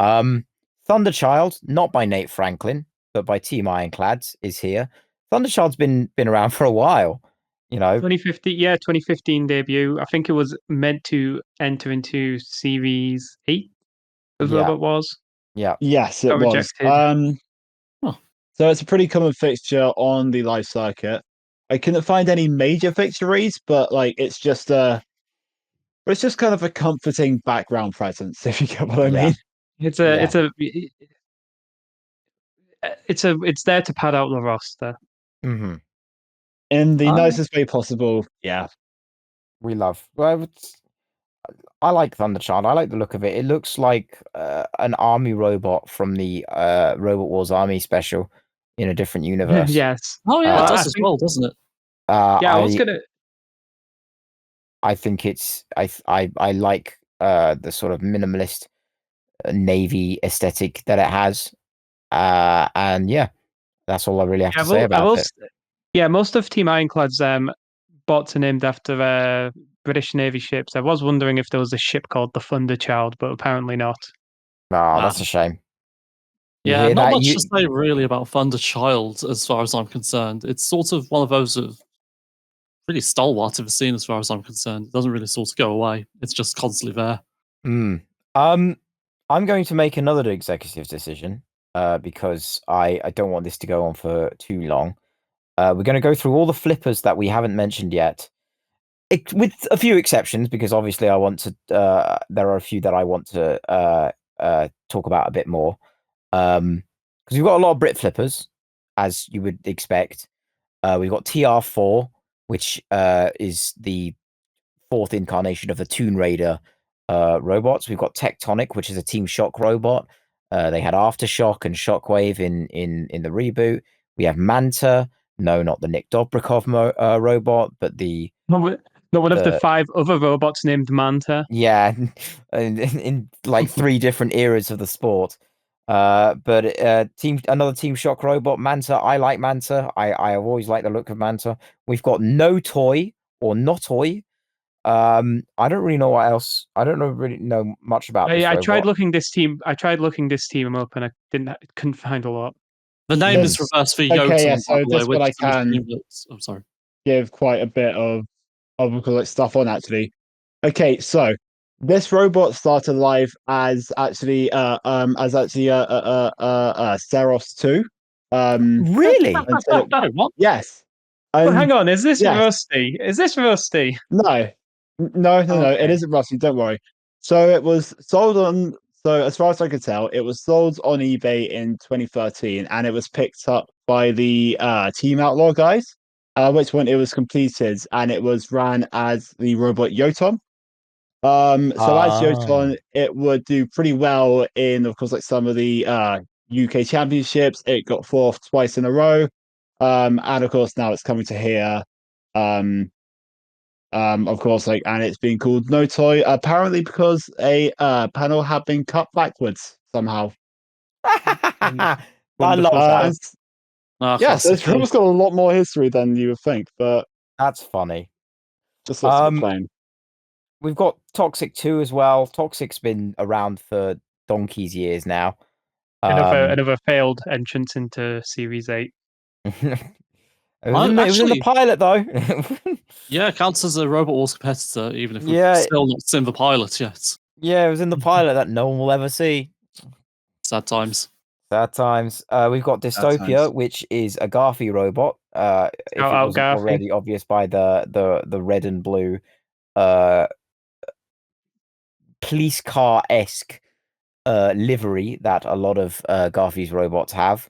Thunderchild, not by Nate Franklin, but by Team Ironclads, is here. Thunderchild's been around for a while, you know. 2015 debut. I think it was meant to enter into Series 8 as Robot was. Yeah. Yes, it was. Rejected. So it's a pretty common fixture on the live circuit. I couldn't find any major victories, but like it's just kind of a comforting background presence, if you get what I mean. It's there to pad out the roster. Mm-hmm. In the nicest way possible. Yeah. We love. Well, I like Thunderchild. I like the look of it. It looks like an army robot from the Robot Wars Army special in a different universe. Yes. Oh yeah, it does as well, doesn't it? I think it's I like the sort of minimalist navy aesthetic that it has. And yeah, that's all I really have to say about it. Yeah, most of Team Ironclad's bots are named after British Navy ships. I was wondering if there was a ship called the Thunderchild, but apparently not. Oh, that's a shame. Yeah, not much to say really about Thunderchild as far as I'm concerned. It's sort of one of those really stalwart of the scene as far as I'm concerned. It doesn't really sort of go away. It's just constantly there. I'm going to make another executive decision because I don't want this to go on for too long. We're going to go through all the flippers that we haven't mentioned yet, with a few exceptions, because obviously I want to. There are a few that I want to talk about a bit more, because we've got a lot of Brit flippers, as you would expect. We've got TR4, which is the 4th incarnation of the Toon Raider robots. We've got Tectonic, which is a Team Shock robot. They had Aftershock and Shockwave in the reboot. We have Manta. No, not the Nick Dobrikov robot, but the not one of the 5 other robots named Manta. Yeah, in like 3 different eras of the sport. But another Team Shock robot, Manta. I like Manta. I have always liked the look of Manta. We've got No Toy or Notoy. I don't really know what else. I don't really know much about this I robot. tried looking this team up, and I couldn't find a lot. The name is reversed for Jotun, okay, yeah, so by the way, this one I can I'm sorry. give quite a bit of stuff on actually. Okay, so this robot started life as actually Seros 2. Really? What? Yes. Well, hang on, is this yes. Rusty? Is this Rusty? No. No, it isn't Rusty, don't worry. So it was sold on so as far as I could tell, it was sold on eBay in 2013 and it was picked up by the Team Outlaw guys, which when it was completed and it was ran as the robot Jotun. So as Jotun, it would do pretty well in, of course, like some of the UK championships. It got fourth twice in a row. And of course now it's coming to here. Of course, like, and it's being called No Toy, apparently because a panel had been cut backwards somehow. I love that. Yes, it's got a lot more history than you would think, but that's funny. Just lots of plain. We've got Toxic 2 as well. Toxic's been around for donkey's years now. Another failed entrance into Series 8. It was in the pilot, though. Yeah, it counts as a Robot Wars competitor, even if we've still not seen the pilot yet. Yeah, it was in the pilot that no one will ever see. Sad times. Sad times. We've got Dystopia, which is a Garfi robot. If it wasn't already obvious by the red and blue police car-esque livery that a lot of Garfi's robots have.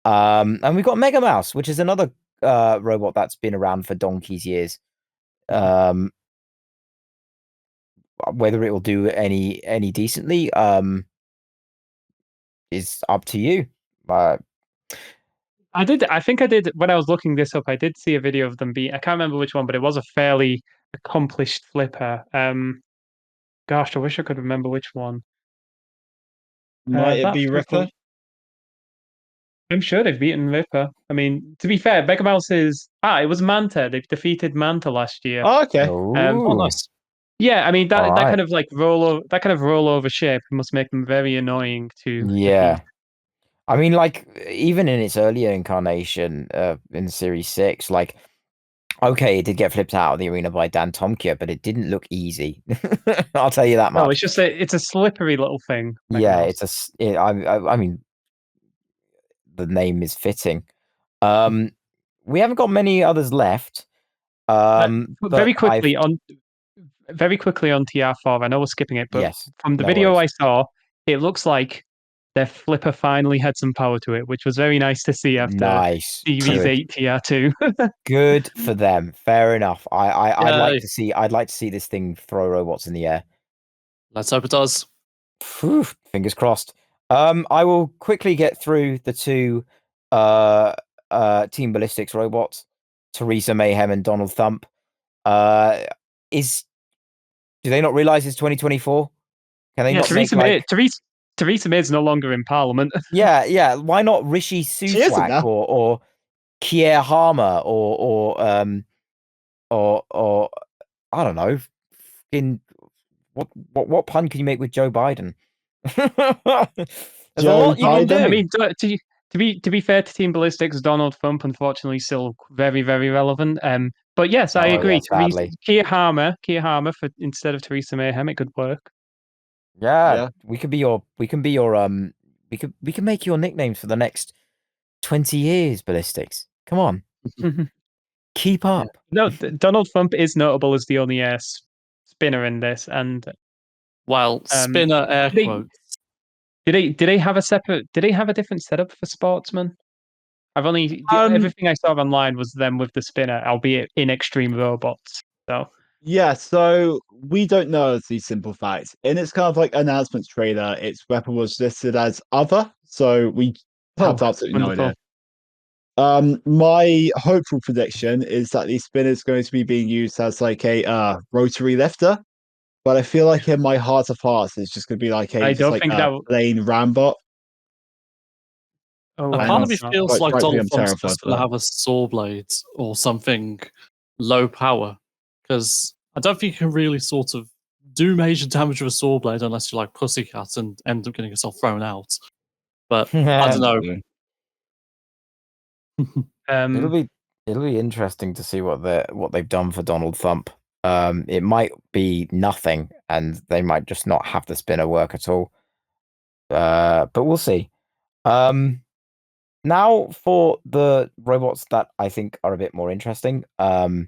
And we've got Mega Mouse, which is another robot that's been around for donkey's years. Whether it will do any decently is up to you. I think I did when I was looking this up. I did see a video of them beat. I can't remember which one, but it was a fairly accomplished flipper. Gosh, I wish I could remember which one. Might it be Ripper? I'm sure they've beaten Ripper. I mean, to be fair, Mega Mouse is it was Manta. They've defeated Manta last year. Oh, okay. Nice. Yeah, I mean that kind of like rollover shape must make them very annoying to defeat. I mean, like, even in its earlier incarnation, in Series 6, like, okay, it did get flipped out of the arena by Dan Tomkia, but it didn't look easy. I'll tell you that much. No, it's just it's a slippery little thing. Yeah, I mean, the name is fitting. We haven't got many others left. Very quickly on TR4, I know we're skipping it, but from the video I saw, it looks like their flipper finally had some power to it, which was very nice to see after Series 8 TR2. Good for them. Fair enough. I'd like to see this thing throw robots in the air. Let's hope it does. Whew, fingers crossed. I will quickly get through the two Team Ballistics robots, Teresa Mayhem and Donald Thump. Do they not realize it's 2024? Can they not Teresa May's no longer in Parliament. Yeah. Why not Rishi Sunak or Keir Harmer or I don't know. What pun can you make with Joe Biden? There's a lot you can do. I mean, to be fair to Team Ballistics, Donald Thump unfortunately still very, very relevant. But yes, I agree. Keir Harmer for instead of Teresa Mayhem, it could work. Yeah. We can make your nicknames for the next 20 years, Ballistics. Come on. Keep up. No, Donald Thump is notable as the only spinner in this, and spinner air quotes. Did they have a different setup for Sportsman? I've only everything I saw online was them with the spinner, albeit in Extreme Robots. So yeah, so we don't know these simple facts. In its kind of like announcement trailer, its weapon was listed as other, so we have absolutely no idea. My hopeful prediction is that the spinner is going to be being used as like a rotary lifter, but I feel like in my heart of hearts, it's just going to be like a plain Rambot. Oh, a part of me feels like frankly, Donald I'm Trump's terrified just for going to that. have a saw blade or something low power, because I don't think you can really sort of do major damage with a saw blade unless you're like Pussycat and end up getting yourself thrown out. But I don't know. It'll be interesting to see what they've done for Donald Thump. It might be nothing, and they might just not have the spinner work at all. But we'll see. Now for the robots that I think are a bit more interesting. Well,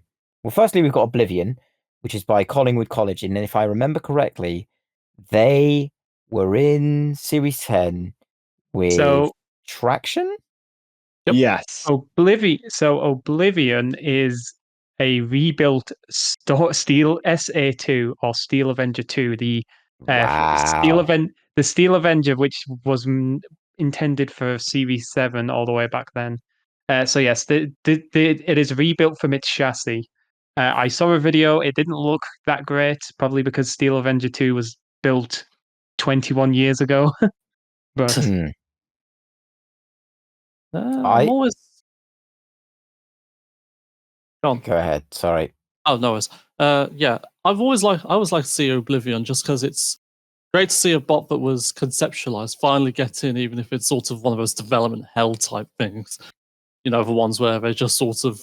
firstly, we've got Oblivion, which is by Collingwood College, and if I remember correctly, they were in Series 10 with Traction. Yep. Yes. Oblivion is a rebuilt Steel SA2 or Steel Avenger 2, the Steel Avenger, which was intended for Series 7 all the way back then. So yes, it is rebuilt from its chassis. I saw a video. It didn't look that great, probably because Steel Avenger 2 was built 21 years ago. But I'm always... Go ahead. Sorry. Oh no, yeah. I always like to see Oblivion just because it's great to see a bot that was conceptualized finally get in, even if it's sort of one of those development hell type things. You know, the ones where they just sort of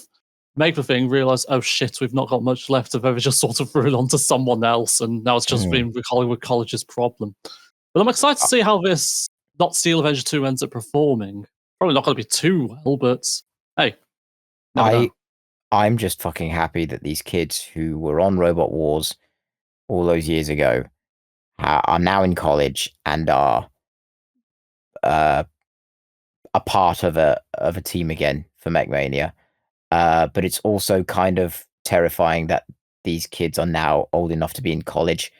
make the thing, realize, oh shit, we've not got much left of it. They just sort of threw it onto someone else, and now it's just been the Hollywood College's problem. But I'm excited to see how this not Steel Avenger 2 ends up performing. Probably not going to be too well, but hey, never know. I'm just fucking happy that these kids who were on Robot Wars all those years ago are now in college and are a part of a team again for Mech Mania. But it's also kind of terrifying that these kids are now old enough to be in college.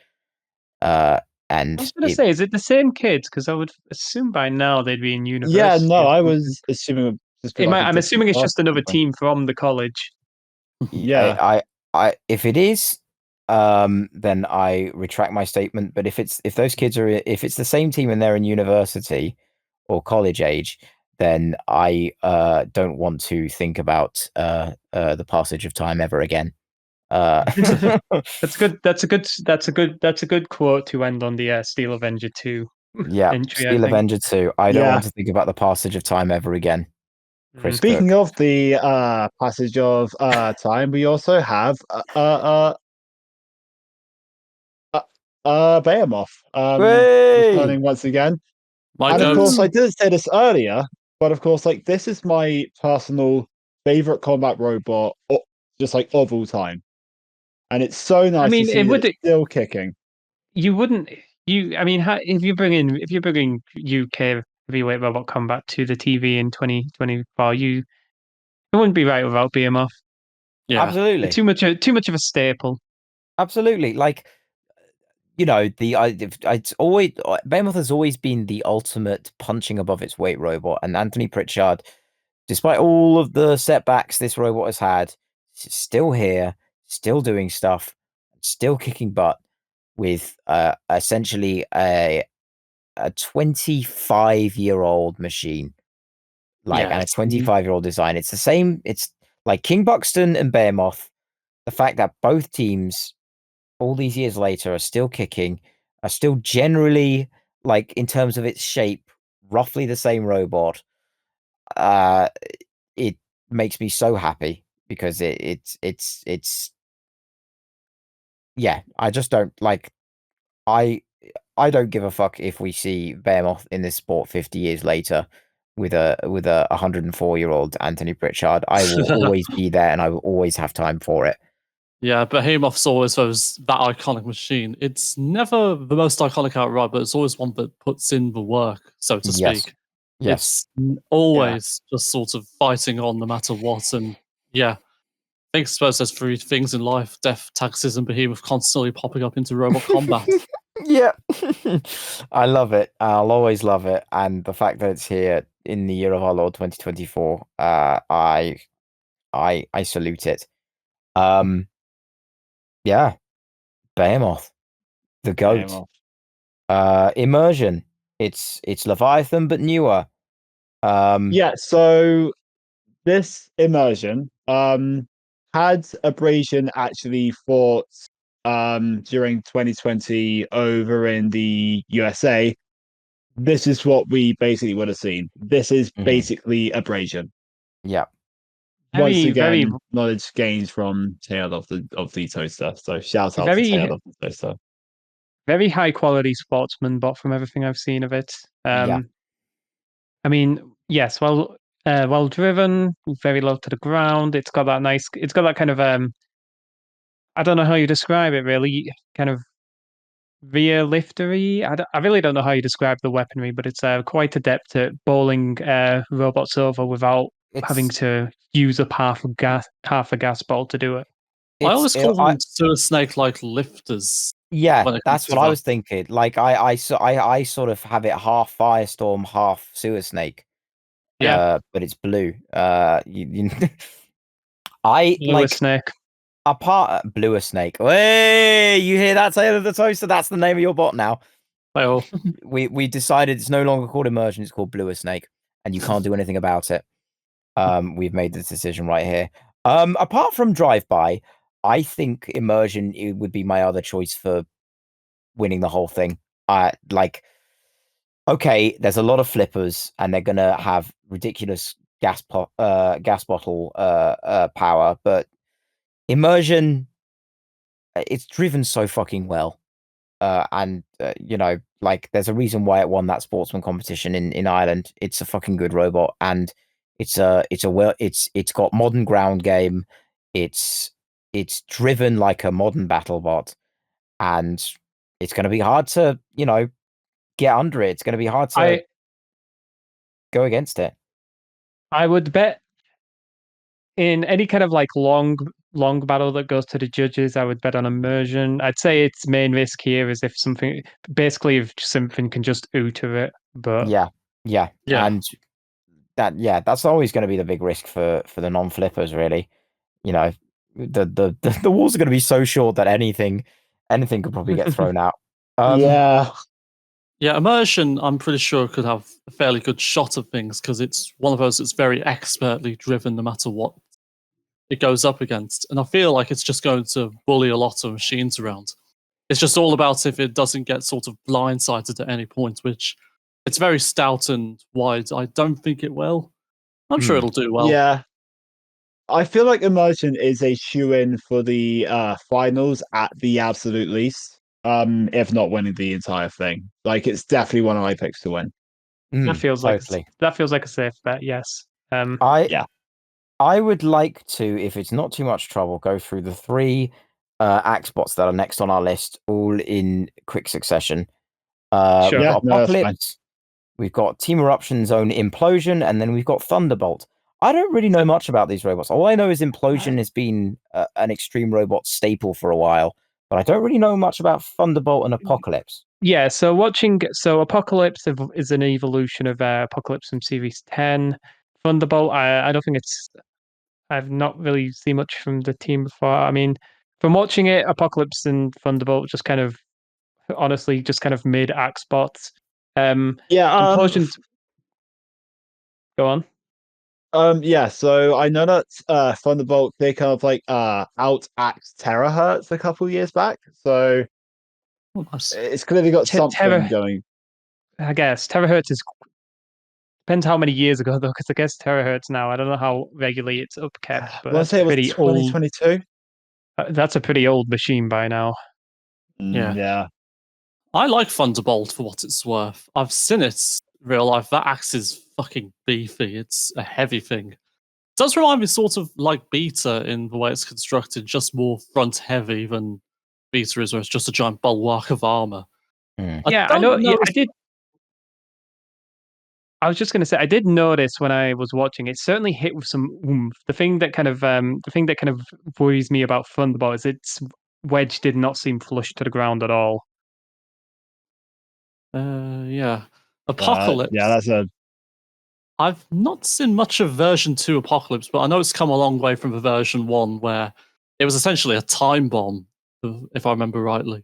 And I was going to say, is it the same kids? Because I would assume by now they'd be in university. Yeah, no, I was assuming. I'm assuming it's just another team from the college. Yeah, I if it is, then I retract my statement. But if those kids are, if it's the same team and they're in university or college age, then I don't want to think about the passage of time ever again. That's good. That's a good quote to end on the Steel Avenger 2. Yeah, entry, Steel Avenger 2. I don't want to think about the passage of time ever again. Chris Speaking Cook. of the passage of time, we also have Behemoth returning once again. And of course, I didn't say this earlier, but of course, like this is my personal favorite combat robot, just like of all time, and it's so nice to see that it's still kicking. You wouldn't. I mean, if you bring in UK heavyweight robot combat to the TV in 2024, it wouldn't be right without Behemoth. Yeah, absolutely. Too much of a staple. Absolutely, like, you know, it's always Behemoth has always been the ultimate punching above its weight robot, and Anthony Pritchard, despite all of the setbacks this robot has had, still here, still doing stuff, still kicking butt with essentially a 25-year-old machine, like, and a 25-year-old design. It's the same. It's like King Buxton and Behemoth. The fact that both teams, all these years later, are still kicking, are still generally, like, in terms of its shape, roughly the same robot. It makes me so happy because it's yeah. I just don't like. I don't give a fuck if we see Behemoth in this sport 50 years later with a 104-year-old Anthony Pritchard. I will always be there and I will always have time for it. Yeah, Behemoth's always that iconic machine. It's never the most iconic outright, but it's always one that puts in the work, so to speak. Yes. It's always just sort of fighting on no matter what. And yeah, I suppose there's three things in life: death, taxes, and Behemoth constantly popping up into robot combat. Yeah. I love it. I'll always love it. And the fact that it's here in the year of our Lord 2024, I salute it. Yeah. Behemoth. The GOAT. Behemoth. Immersion. It's Leviathan but newer. Yeah, so this immersion had Abrasion actually fought during 2020 over in the USA. This is what we basically would have seen. This is basically Abrasion. Yeah. Once again, knowledge gained from Tale of the Toaster. So shout out to Tale of the Toaster. Very high quality sportsman bot from everything I've seen of it. Yeah. I mean, yes, well driven, very low to the ground. It's got that kind of I don't know how you describe it really, kind of rear liftery. I really don't know how you describe the weaponry, but it's quite adept at bowling robots over without having to use up half a gas ball to do it. I always call them sewer snake-like lifters. Yeah, that's what I was thinking. Like I sort of have it half firestorm, half sewer snake. Yeah, but it's blue. Blue snake. Bluer snake. Hey, you hear that, Tale of the Toaster? That's the name of your bot now. Well, we decided it's no longer called immersion, it's called Bluer snake, and you can't do anything about it. We've made this decision right here. Apart from drive-by, I think immersion it would be my other choice for winning the whole thing. Okay, there's a lot of flippers, and they're gonna have ridiculous gas bottle power, but immersion, it's driven so fucking well. And you know, like there's a reason why it won that sportsman competition in Ireland. It's a fucking good robot, and it's got modern ground game. It's driven like a modern battle bot, and it's going to be hard to get under it. It's going to be hard to go against it. I would bet in any kind of like long battle that goes to the judges, I would bet on immersion. I'd say its main risk here is if something can just ooter it. But yeah, and that's always going to be the big risk for the non-flippers, really. You know, the walls are going to be so short that anything could probably get thrown out. Yeah, immersion, I'm pretty sure could have a fairly good shot of things because it's one of those that's very expertly driven no matter what it goes up against. And I feel like it's just going to bully a lot of machines around. It's just all about if it doesn't get sort of blindsided at any point, which it's very stout and wide. I don't think it will. I'm sure it'll do well. Yeah. I feel like immersion is a shoe-in for the finals at the absolute least. If not winning the entire thing. Like it's definitely one of my picks to win. That feels like a safe bet, yes. I would like to, if it's not too much trouble, go through the 3 axe bots that are next on our list, all in quick succession. Sure. We've got Apocalypse, we've got Team Eruption's own Implosion, and then we've got Thunderbolt. I don't really know much about these robots. All I know is Implosion has been an extreme robot staple for a while, but I don't really know much about Thunderbolt and Apocalypse. Yeah, so Apocalypse is an evolution of Apocalypse from Series 10. Thunderbolt, I don't think I've not really seen much from the team before. I mean, from watching it, Apocalypse and Thunderbolt just kind of mid axe bots. Implosion. Go on. So I know that Thunderbolt they kind of like out axed Terahertz a couple years back. So it's clearly got something going. I guess Terahertz depends how many years ago though, because I guess Terahertz now. I don't know how regularly it's upkept, but let's say it was 2022. That's a pretty old machine by now. Yeah. I like Thunderbolt for what it's worth. I've seen it in real life. That axe is fucking beefy. It's a heavy thing. It does remind me sort of like Beta in the way it's constructed, just more front heavy than Beta is, where it's just a giant bulwark of armor. I know. Yeah, I did. I was just going to say, I did notice when I was watching, it certainly hit with some oomph. The thing that kind of worries me about Thunderbolt is its wedge did not seem flush to the ground at all. Yeah. Apocalypse. That's I've not seen much of version 2 Apocalypse, but I know it's come a long way from the version 1 where it was essentially a time bomb, if I remember rightly.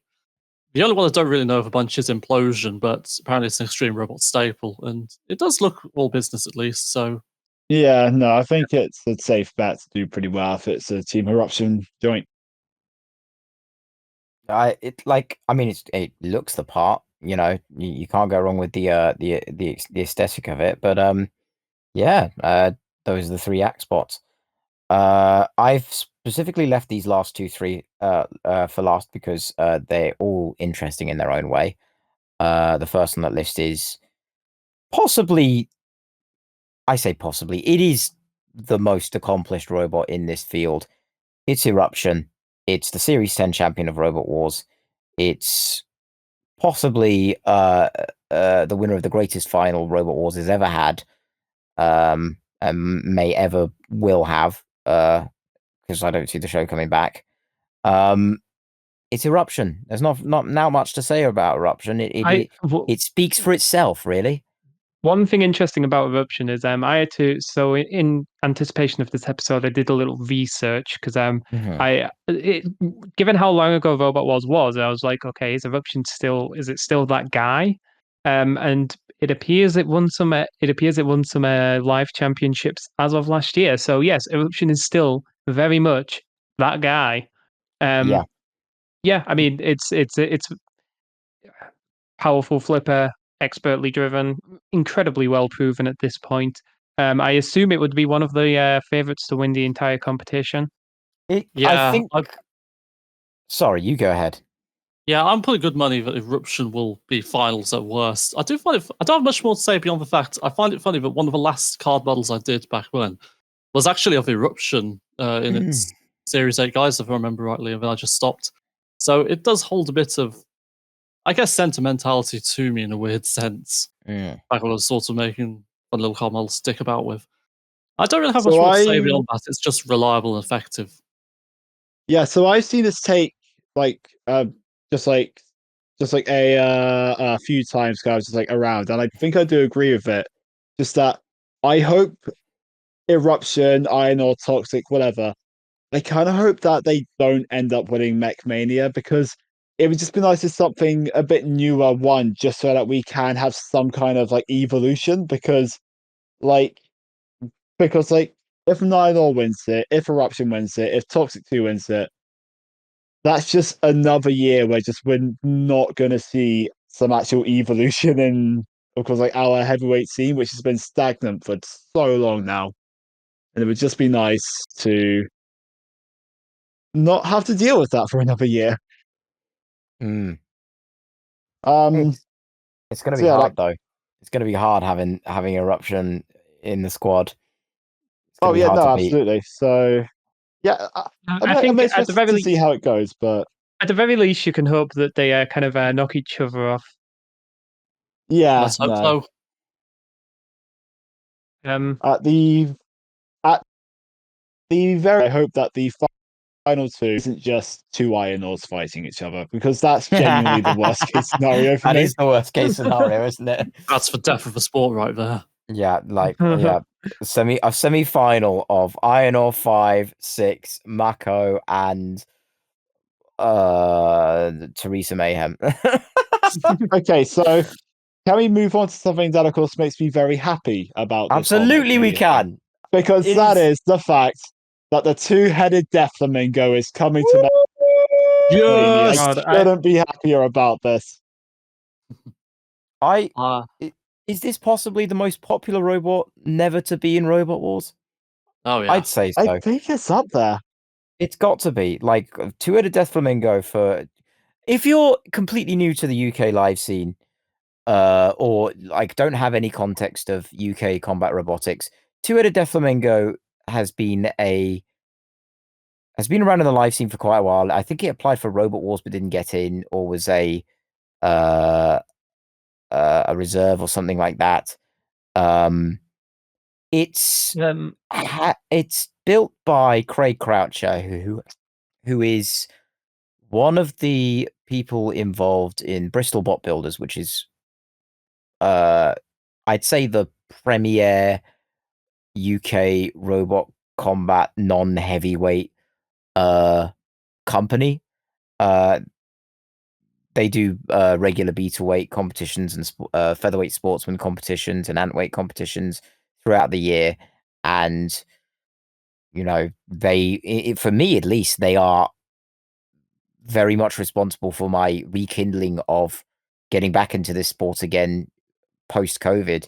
The only one I don't really know of a bunch is Implosion, but apparently it's an Extreme Robot staple, and it does look all business at least. So yeah, no, I think it's a safe bet to do pretty well if it's a Team Eruption joint. It looks the part. You know, you can't go wrong with the aesthetic of it. But yeah, those are the 3 act spots. I've specifically left these last 3 for last because they're all interesting in their own way. The first on that list is possibly, I say possibly, it is the most accomplished robot in this field. It's Eruption. It's the Series 10 champion of Robot Wars. It's possibly the winner of the greatest final Robot Wars has ever had, and may ever will have, because I don't see the show coming back. It's Eruption. There's not now much to say about Eruption. It speaks for itself, really. One thing interesting about Eruption is I had to, so in anticipation of this episode, I did a little research because given how long ago Robot Wars was, I was like, okay, is Eruption is it still that guy? And it appears it won some live championships as of last year. So yes, Eruption is still very much that guy. Yeah, I mean it's powerful flipper, expertly driven, incredibly well proven at this point. I assume it would be one of the favorites to win the entire competition. I think. Sorry, you go ahead. Yeah, I'm putting good money that Eruption will be finals at worst. I don't have much more to say beyond the fact I find it funny that one of the last card models I did back when was actually of Eruption in its Series 8 guys, if I remember rightly, and then I just stopped. So it does hold a bit of, I guess, sentimentality to me in a weird sense. Like I was sort of making fun little card models to stick about with. I don't really have much more to say beyond that. It's just reliable and effective. Yeah, so I've seen this take just like a few times, guys, just like around, and I think I do agree with it. Just that I hope Eruption, Iron or Toxic, whatever. I kind of hope that they don't end up winning Mech Mania because it would just be nice if something a bit newer won, just so that we can have some kind of like evolution. Like, because if Nine Or wins it, if Eruption wins it, if Toxic 2 wins it, that's just another year where just we're not gonna see some actual evolution in, of course, like our heavyweight scene, which has been stagnant for so long now. And it would just be nice to not have to deal with that for another year. It's gonna be So hard though. It's gonna be hard having Eruption in the squad. Oh yeah, no, absolutely. So yeah, I think it's just to see how it goes, but at the very least, you can hope that they kind of knock each other off. Yeah, let's hope so. At the very, I hope that the final 2 isn't just 2 Iron Ores fighting each other, because that's genuinely the worst case scenario for me. That is the worst case scenario, isn't it? That's the death of the sport right there. Yeah, a semi-final of Iron Ore 5, 6, Mako, and Teresa Mayhem. Okay, so can we move on to something that, of course, makes me very happy about this? Absolutely, we can. Because that is the fact that the 2-headed Death Flamingo is coming to Mech Mania. I couldn't be happier about this. Is this possibly the most popular robot never to be in Robot Wars? Oh yeah, I'd say so. I think it's up there. It's got to be like 2-headed Death Flamingo for if you're completely new to the UK live scene, or like don't have any context of UK combat robotics. 2-headed Death Flamingo has been around in the live scene for quite a while. I think it applied for Robot Wars but didn't get in, or was a reserve or something like that. It's built by Craig Croucher, who is one of the people involved in Bristol Bot Builders, which is I'd say the premier UK robot combat non-heavyweight company. they do regular beta weight competitions and featherweight sportsman competitions and antweight competitions throughout the year, and you know, for me at least, they are very much responsible for my rekindling of getting back into this sport again post-COVID.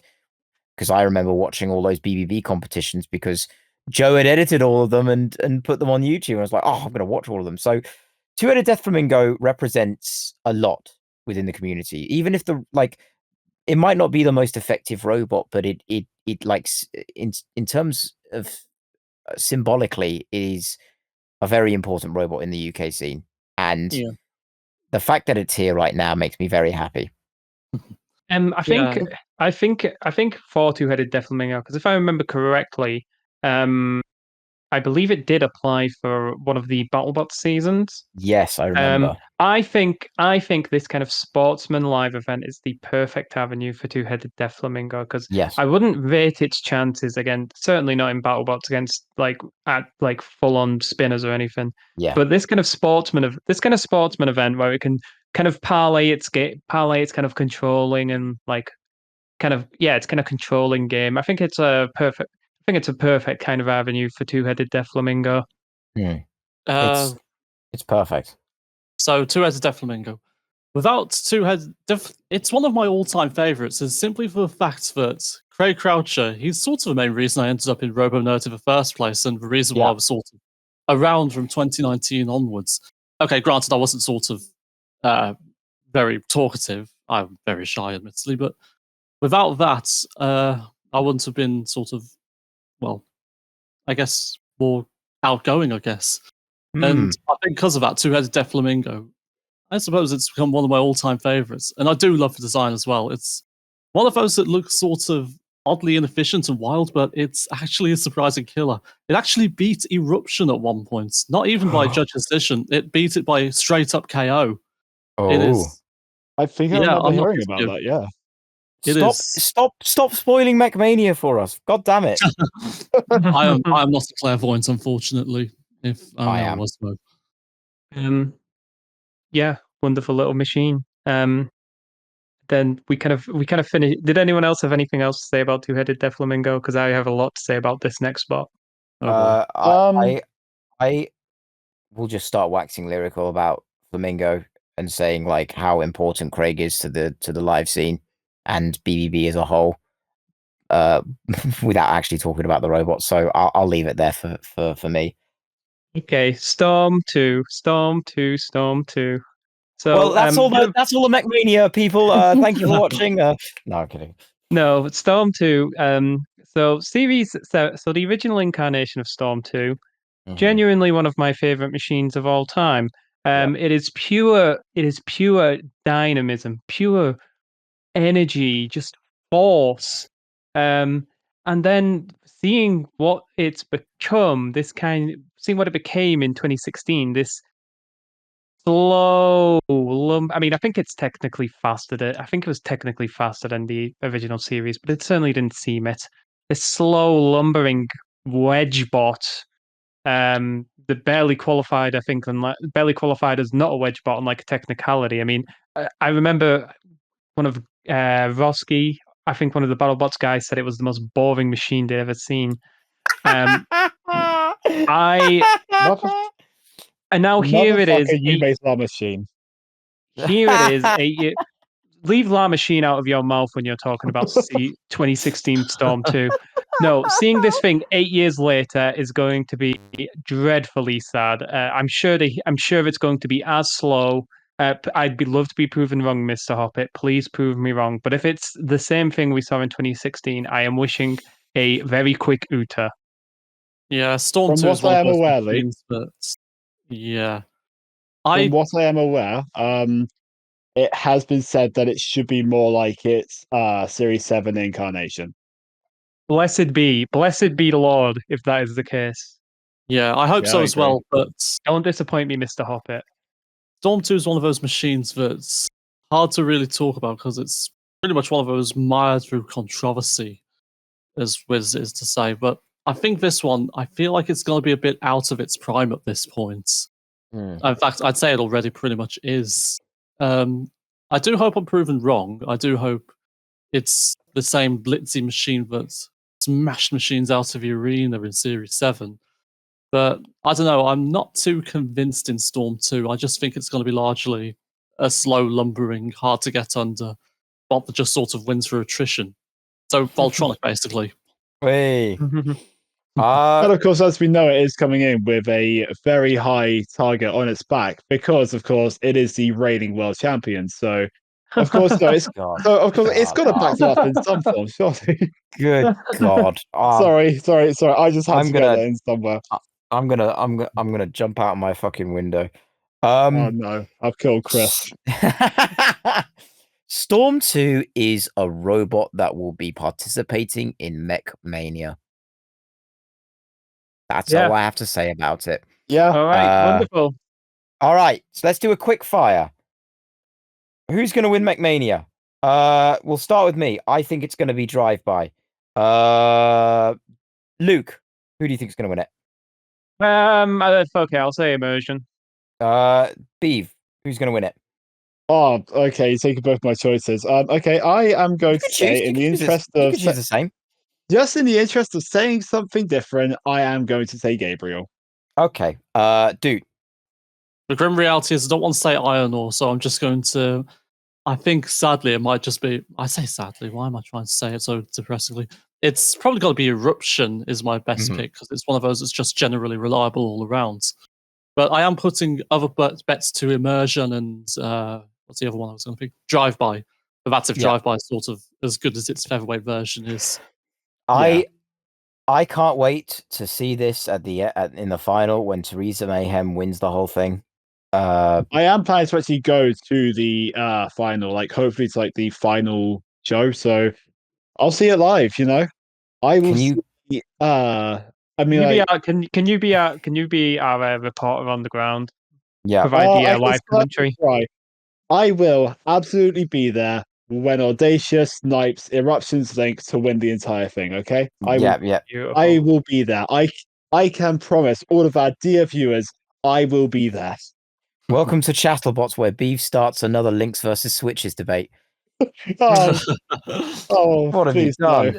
Because I remember watching all those BBB competitions because Joe had edited all of them and put them on YouTube. I was like, oh, I'm going to watch all of them. So Two-Headed Death Flamingo represents a lot within the community, even if it might not be the most effective robot, but it like in terms of symbolically is a very important robot in the UK scene. And the fact that it's here right now makes me very happy. I think for Two-Headed Death Flamingo, because if I remember correctly, I believe it did apply for one of the BattleBots seasons. Yes, I remember. I think this kind of sportsman live event is the perfect avenue for Two-Headed Death Flamingo, because I wouldn't rate its chances certainly not in BattleBots against full on spinners or anything. Yeah. But this kind of sportsman event where it can kind of parlay its kind of controlling and it's kind of controlling game. I think it's a perfect kind of avenue for Two-Headed Death Flamingo. It's perfect. So Two-Headed Death Flamingo. Without Two-Headed it's one of my all-time favorites, is simply for the fact that Craig Croucher, he's sort of the main reason I ended up in Robo Nerd in the first place, and the reason why I was sort of around from 2019 onwards. Okay, granted, I wasn't sort of very talkative. I'm very shy, admittedly, but without that, I wouldn't have been sort of, well, I guess more outgoing, I guess. And I think because of that, Two-Headed Death Flamingo, I suppose it's become one of my all-time favorites. And I do love the design as well. It's one of those that looks sort of oddly inefficient and wild, but it's actually a surprising killer. It actually beat Eruption at one point, not even by judge decision. It beat it by straight-up KO. It is. I think I remember hearing about that, yeah. Stop spoiling Mech Mania for us. God damn it. I am not a clairvoyant, unfortunately. If I am. Was so. Yeah, wonderful little machine. Then we kind of finished. Did anyone else have anything else to say about Two-Headed Death Flamingo? Because I have a lot to say about this next spot. I will just start waxing lyrical about Flamingo and saying like how important Craig is to the live scene and BBB as a whole, without actually talking about the robots. So I'll leave it there for me. Okay, Storm 2. So well, that's all the Mech Mania people. Thank you for watching. No, I'm kidding. No, Storm 2. So the original incarnation of Storm 2, genuinely one of my favorite machines of all time. It is pure dynamism, pure energy, just force. And then seeing what it's become, seeing what it became in 2016, this slow I mean, I think it's technically faster. I think it was technically faster than the original series, but it certainly didn't seem it. This slow lumbering wedge bot, that barely qualified, I think, and barely qualified as not a wedge bot on like a technicality. I mean, I remember one of Roski, I think one of the BattleBots guys said it was the most boring machine they'd ever seen. And now here it is. You made La Machine. Here it is. Leave La Machine out of your mouth when you're talking about 2016 Storm 2. No, seeing this thing 8 years later is going to be dreadfully sad. I'm sure it's going to be as slow. I'd love to be proven wrong, Mr. Hoppet. Please prove me wrong. But if it's the same thing we saw in 2016, I am wishing a very quick Uta. Yeah, Storm 2 is one of those machines, but yeah. From what I am aware, it has been said that it should be more like its Series 7 incarnation. Blessed be the Lord, if that is the case. Yeah, I hope so as well, but don't disappoint me, Mr. Hoppet. Storm 2 is one of those machines that's hard to really talk about because it's pretty much one of those mired through controversy, as Wiz is to say. But I think this one, I feel like it's going to be a bit out of its prime at this point. In fact, I'd say it already pretty much is. I do hope I'm proven wrong. I do hope it's the same blitzy machine that smashed machines out of the arena in Series 7. But I don't know, I'm not too convinced in Storm 2. I just think it's going to be largely a slow, lumbering, hard to get under bot that just sort of wins through attrition. So Voltronic, basically. Hey. And of course, as we know, it is coming in with a very high target on its back because, of course, it is the reigning world champion. So, of course, no, it's God. it's got to back it up in some form, surely. Good God. Sorry. I just had to get that in somewhere. I'm gonna jump out of my fucking window. Oh no, I've killed Chris. Storm 2 is a robot that will be participating in Mech Mania. That's all I have to say about it. Yeah. All right. Wonderful. All right. So let's do a quick fire. Who's going to win Mech Mania? We'll start with me. I think it's going to be Drive-By. Luke, who do you think is going to win it? Okay, I'll say Immersion. Beav, who's going to win it? Oh, okay. You're taking both my choices. Okay, I am going to say, in the interest of choose the same. Just in the interest of saying something different, I am going to say Gabriel. Okay. Dude. The grim reality is I don't want to say Iron Ore, so I'm just going to. I think sadly it might just be. I say sadly. Why am I trying to say it so depressingly? It's probably got to be Eruption is my best pick because it's one of those that's just generally reliable all around. But I am putting other bets to Immersion and what's the other one I was going to pick? Drive-By. But that's if Drive-By is sort of as good as its featherweight version is. I can't wait to see this in the final when Theresa Mayhem wins the whole thing. I am planning to actually go to the final, like hopefully it's like the final show. So I'll see it live. You know, I will. I mean, can you be our reporter on the ground? Yeah, provide the live commentary. Right, I will absolutely be there when Audacious snipes Eruption's Link to win the entire thing. Okay, I will be there. I can promise all of our dear viewers, I will be there. Welcome to ChattleBots, where Beef starts another Links versus Switches debate. What have you done? No.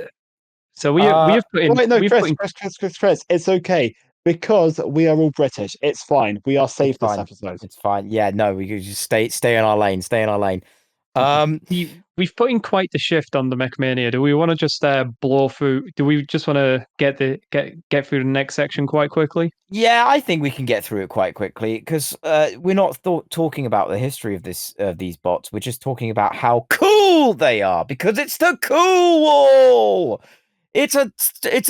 So we have put in. Wait, no, Chris. It's okay because we are all British. It's fine. We are safe this episode. It's fine. Yeah, no, we could just stay in our lane. Stay in our lane. We've put in quite the shift on the Mech Mania. Do we want to just blow through? Do we just want to get through the next section quite quickly? Yeah, I think we can get through it quite quickly because we're not talking about the history of these bots. We're just talking about how cool they are because it's the cool wall. It's a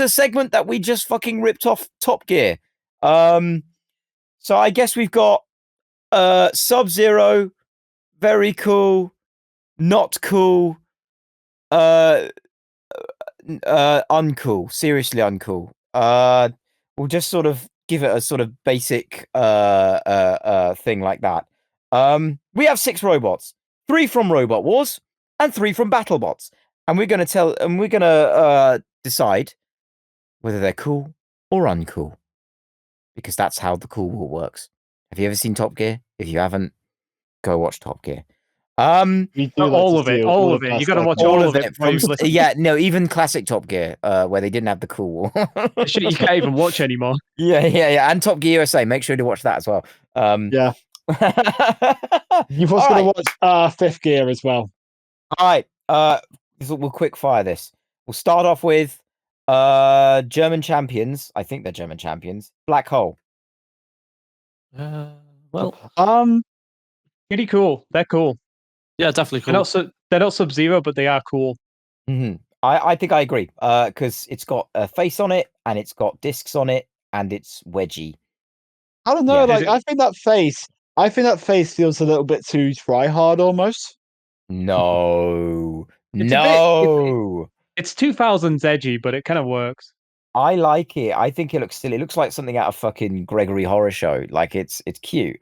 segment that we just fucking ripped off Top Gear. So I guess we've got Sub-Zero, very cool, not cool, uncool, seriously uncool. We'll just sort of give it a sort of basic thing like that. We have 6 robots, 3 from Robot Wars and 3 from BattleBots, and we're gonna decide whether they're cool or uncool, because that's how the cool wall works. Have you ever seen Top Gear? If you haven't, go watch Top Gear. All of it. You got to watch all of it. No, even classic Top Gear, where they didn't have the cool wall. You can't even watch anymore. Yeah. And Top Gear USA. Make sure to watch that as well. Yeah. You've also got to watch Fifth Gear as well. All right. We'll quick fire this. We'll start off with German champions. I think they're German champions. Black Hole. Pretty cool. They're cool. Yeah, definitely cool. They're not Sub-Zero, but they are cool. Mm-hmm. I think I agree. Because it's got a face on it, and it's got discs on it, and it's wedgy. I don't know. I think that face feels a little bit too try hard almost. No. It's 2000s edgy, but it kind of works. I like it. I think it looks silly. It looks like something out of fucking Gregory Horror Show. Like it's cute.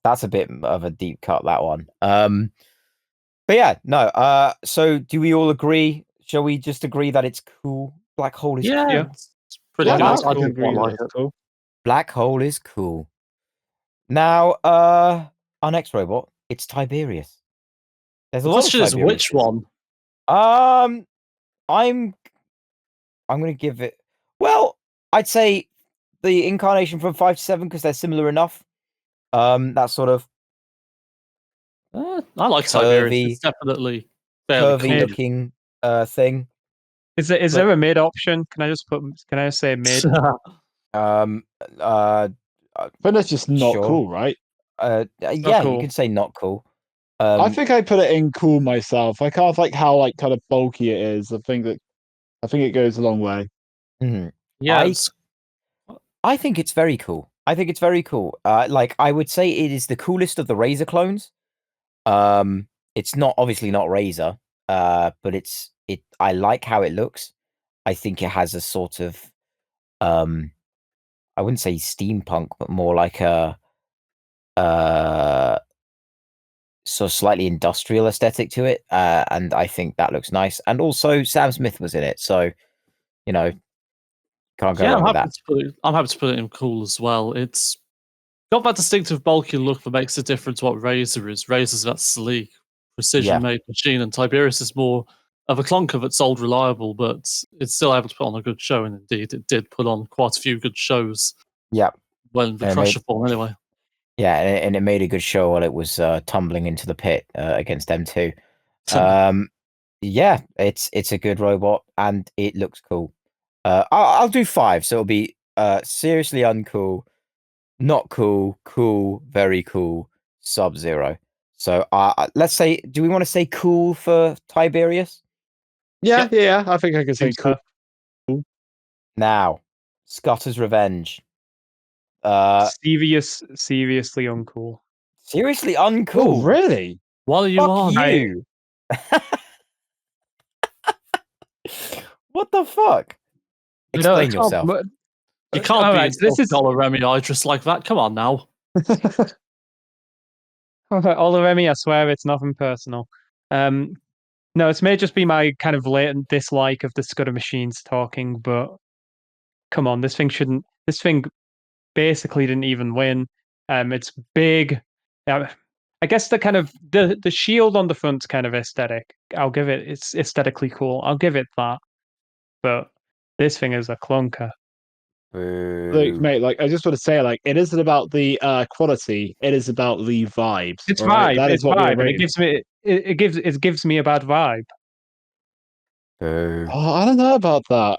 That's a bit of a deep cut, that one. But yeah, no. So do we all agree? Shall we just agree that it's cool? Black Hole is cool. Yeah. It's pretty good. I Black Hole is cool. Now, our next robot, it's Tiberius. There's a The lot of question is, which Tiberiuses. one? I'm going to give it. Well, I'd say the incarnation from 5 to 7 because they're similar enough. That sort of I like Tiberius. It's definitely fairly curvy looking thing. Is there a mid option? Can I say mid? But that's just not cool, right? Yeah, cool. you could say not cool. I think I put it in cool myself. I kind of like how like kind of bulky it is. I think it goes a long way. Mm-hmm. Yeah, I think it's very cool. I think it's very cool. Like I would say it is the coolest of the Razor clones. It's not obviously not Razor, but I like how it looks. I think it has a sort of I wouldn't say steampunk, but more like a sort of slightly industrial aesthetic to it. And I think that looks nice. And also Sam Smith was in it, so you know, can't go wrong with that. I'm happy to put it in cool as well. It's got that distinctive bulky look that makes it different to what Razor is. Razor's that sleek, precision-made machine, and Tiberius is more of a clunker that's old reliable, but it's still able to put on a good show, and indeed it did put on quite a few good shows. Yeah. When the Crusher form, anyway. Yeah, and it made a good show while it was tumbling into the pit against M2. Yeah, it's a good robot, and it looks cool. I'll do 5, so it'll be seriously uncool, not cool, cool, very cool, Sub-Zero. So let's say, do we want to say cool for Tiberius? Yeah. I think I can say cool. Now, Scotter's Revenge. Seriously uncool. Seriously uncool? Oh, really? What are you on? You. What the fuck? Explain yourself. You can't be Oloremi Idris like that. Come on now. Oloremi, I swear it's nothing personal. No, it may just be my kind of latent dislike of the Scudder machines talking, but come on, this thing basically didn't even win. It's big. I guess the kind of the shield on the front's kind of aesthetic. I'll give it. It's aesthetically cool. I'll give it that. But this thing is a clunker. Look, mate, like I just want to say, like, it isn't about the quality, it is about the vibes. It's right? vibe. That it's is what vibe. It gives me a bad vibe. Oh, I don't know about that.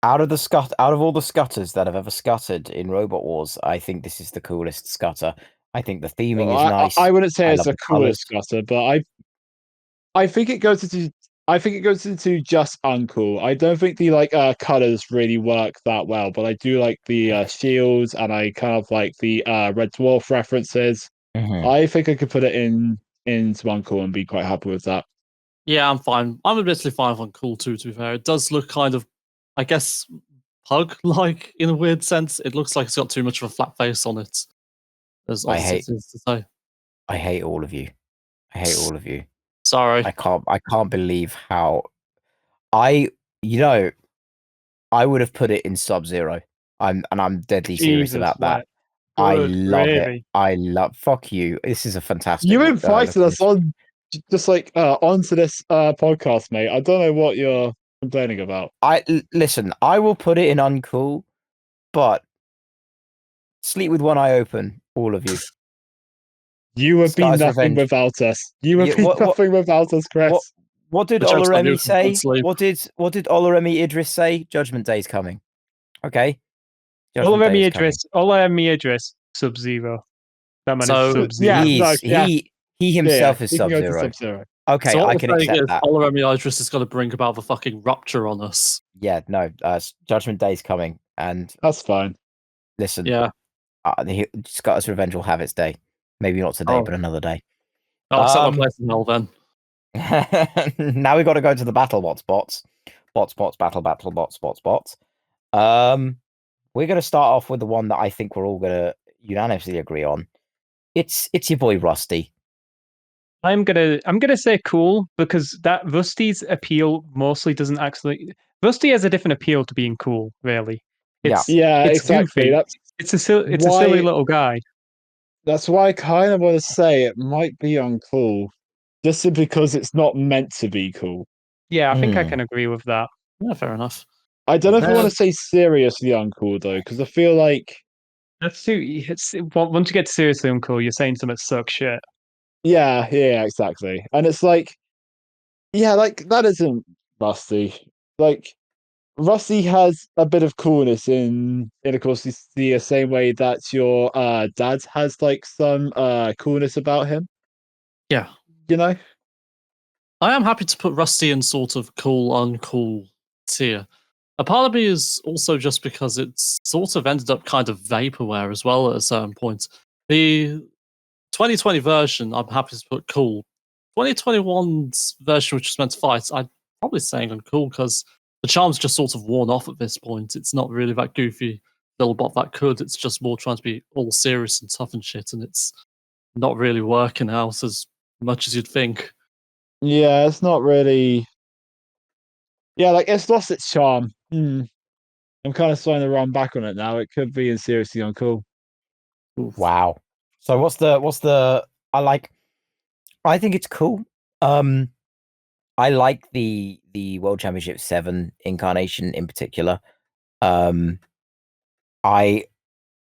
Out of all the scutters that have ever scuttered in Robot Wars, I think this is the coolest scutter. I think the theming is nice. I wouldn't say it's the coolest scutter, but I think it goes into just uncool. I don't think the colors really work that well, but I do like the shields, and I kind of like the Red Dwarf references. Mm-hmm. I think I could put it into uncool and be quite happy with that. Yeah, I'm fine. I'm admittedly fine with uncool too, to be fair. It does look kind of, I guess, pug-like in a weird sense. It looks like it's got too much of a flat face on it. As I hate it is to say. I hate all of you. I hate all of you. Sorry. I can't believe how I would have put it in Sub-Zero. I'm deadly serious about that. I love it. Fuck you. This is a fantastic. You invited us on just onto this podcast, mate. I don't know what you're complaining about. Listen, I will put it in uncool, but sleep with one eye open, all of you. You would be nothing without us. You would be nothing without us, Chris. What did Oloremi say? What did Oloremi Idris say? Judgment Day's coming. Okay. Oloremi Idris, Sub-Zero. That man is Sub-Zero. He himself is Sub-Zero. Okay, so I can accept that. Oloremi Idris is going to bring about the fucking rupture on us. Yeah, no. Judgment Day's coming, and that's fine. Listen, yeah, Scotter's Revenge will have its day. Maybe not today, but another day. I'll set my place in hell then. Now we've got to go to the BattleBots bots. Bots, BattleBots, bots. We're going to start off with the one that I think we're all going to unanimously agree on. It's your boy Rusty. I'm gonna say cool, because that Rusty's appeal mostly doesn't actually. Rusty has a different appeal to being cool, really. It's exactly. Goofy. It's a silly little guy. That's why I kind of want to say it might be uncool, just because it's not meant to be cool. Yeah, I think I can agree with that. Yeah, fair enough. I don't know if I want to say seriously uncool though, because I feel like that's too. Once you get seriously uncool, you're saying something sucks shit. yeah, exactly, and it's like, yeah, like that isn't Rusty. Like Rusty has a bit of coolness of course the same way that your dad has like some coolness about him. Yeah. You know? I am happy to put Rusty in sort of cool, uncool tier. A part of me is also just because it's sort of ended up kind of vaporware as well at a certain point. The 2020 version, I'm happy to put cool. 2021's version, which was meant to fight, I'm probably saying uncool because the charm's just sort of worn off at this point. It's not really that goofy little bot that could. It's just more trying to be all serious and tough and shit, and it's not really working out as much as you'd think. Yeah, it's not really. Yeah, like it's lost its charm. I'm kind of starting to run back on it now. It could be in seriously uncool. Oof. Wow. So what's the I think it's cool. I like the World Championship 7 incarnation in particular. I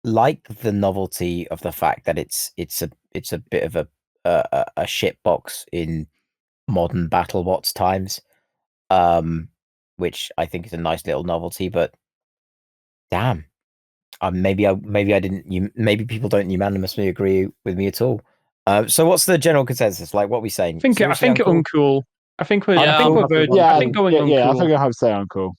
like the novelty of the fact that it's a bit of a shitbox in modern BattleBots times, which I think is a nice little novelty. But damn, maybe people don't unanimously agree with me at all. So what's the general consensus? Like, what are we saying? I think uncool. I think we're I think going uncool. I think I have to say uncool.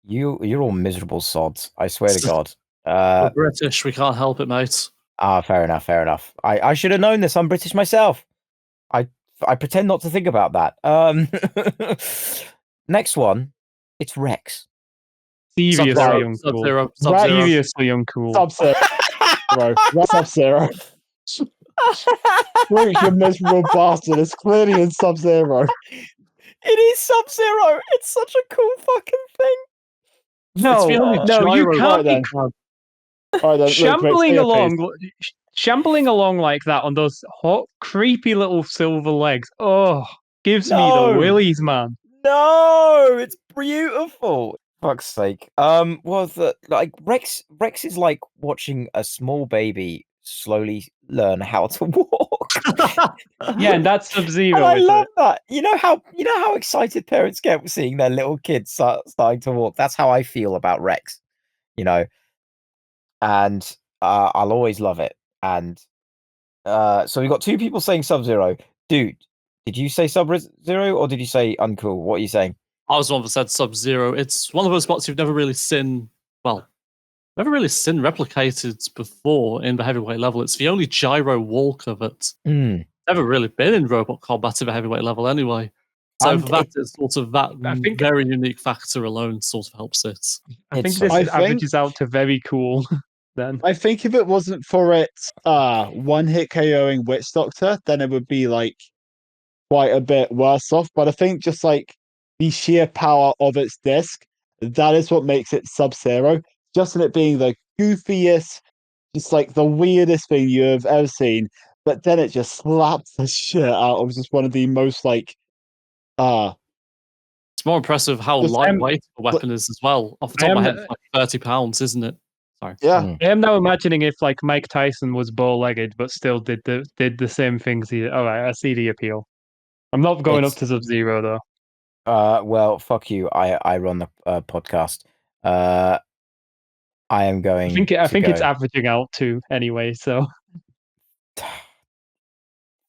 You're all miserable sods. I swear to God. We're British. We can't help it, mate. Fair enough. I should have known this. I'm British myself. I pretend not to think about that. Next one, it's Rex. Seriously uncool. Seriously uncool. Sub-Zero. Sub-Zero. Luke, you miserable bastard. It's clearly in Sub-Zero. It is Sub-Zero. It's such a cool fucking thing. No, you can't be shambling along like that on those hot, creepy little silver legs. Oh, gives me the willies, man. No, it's beautiful. Fuck's sake. Like Rex is like watching a small baby slowly learn how to walk. Yeah, and that's Sub-Zero. I love that. You know how excited parents get seeing their little kids starting to walk. That's how I feel about Rex. You know, and I'll always love it. And so we got two people saying Sub-Zero. Dude, did you say Sub-Zero or did you say uncool? What are you saying? I was the one that said Sub-Zero. It's one of those spots you've never really seen. Well, never really seen replicated before in the heavyweight level. It's the only gyro walker that's never really been in robot combat at the heavyweight level anyway. So for that, it's sort of that very unique factor alone sort of helps it. I think this averages out to very cool. Then I think if it wasn't for its one-hit KOing Witch Doctor, then it would be like quite a bit worse off. But I think just like the sheer power of its disc, that is what makes it Sub-Zero. Just in it being the goofiest, just like the weirdest thing you have ever seen. But then it just slaps the shit out of just one of the most like it's more impressive how lightweight the weapon is as well. Off the top of my head, it's like 30 pounds, isn't it? Sorry. Yeah. I am now imagining if like Mike Tyson was bow-legged but still did the same things. All right, I see the appeal. I'm not going up to Sub-Zero though. Well, fuck you. I run the podcast. I am going. I think it's averaging out too anyway. So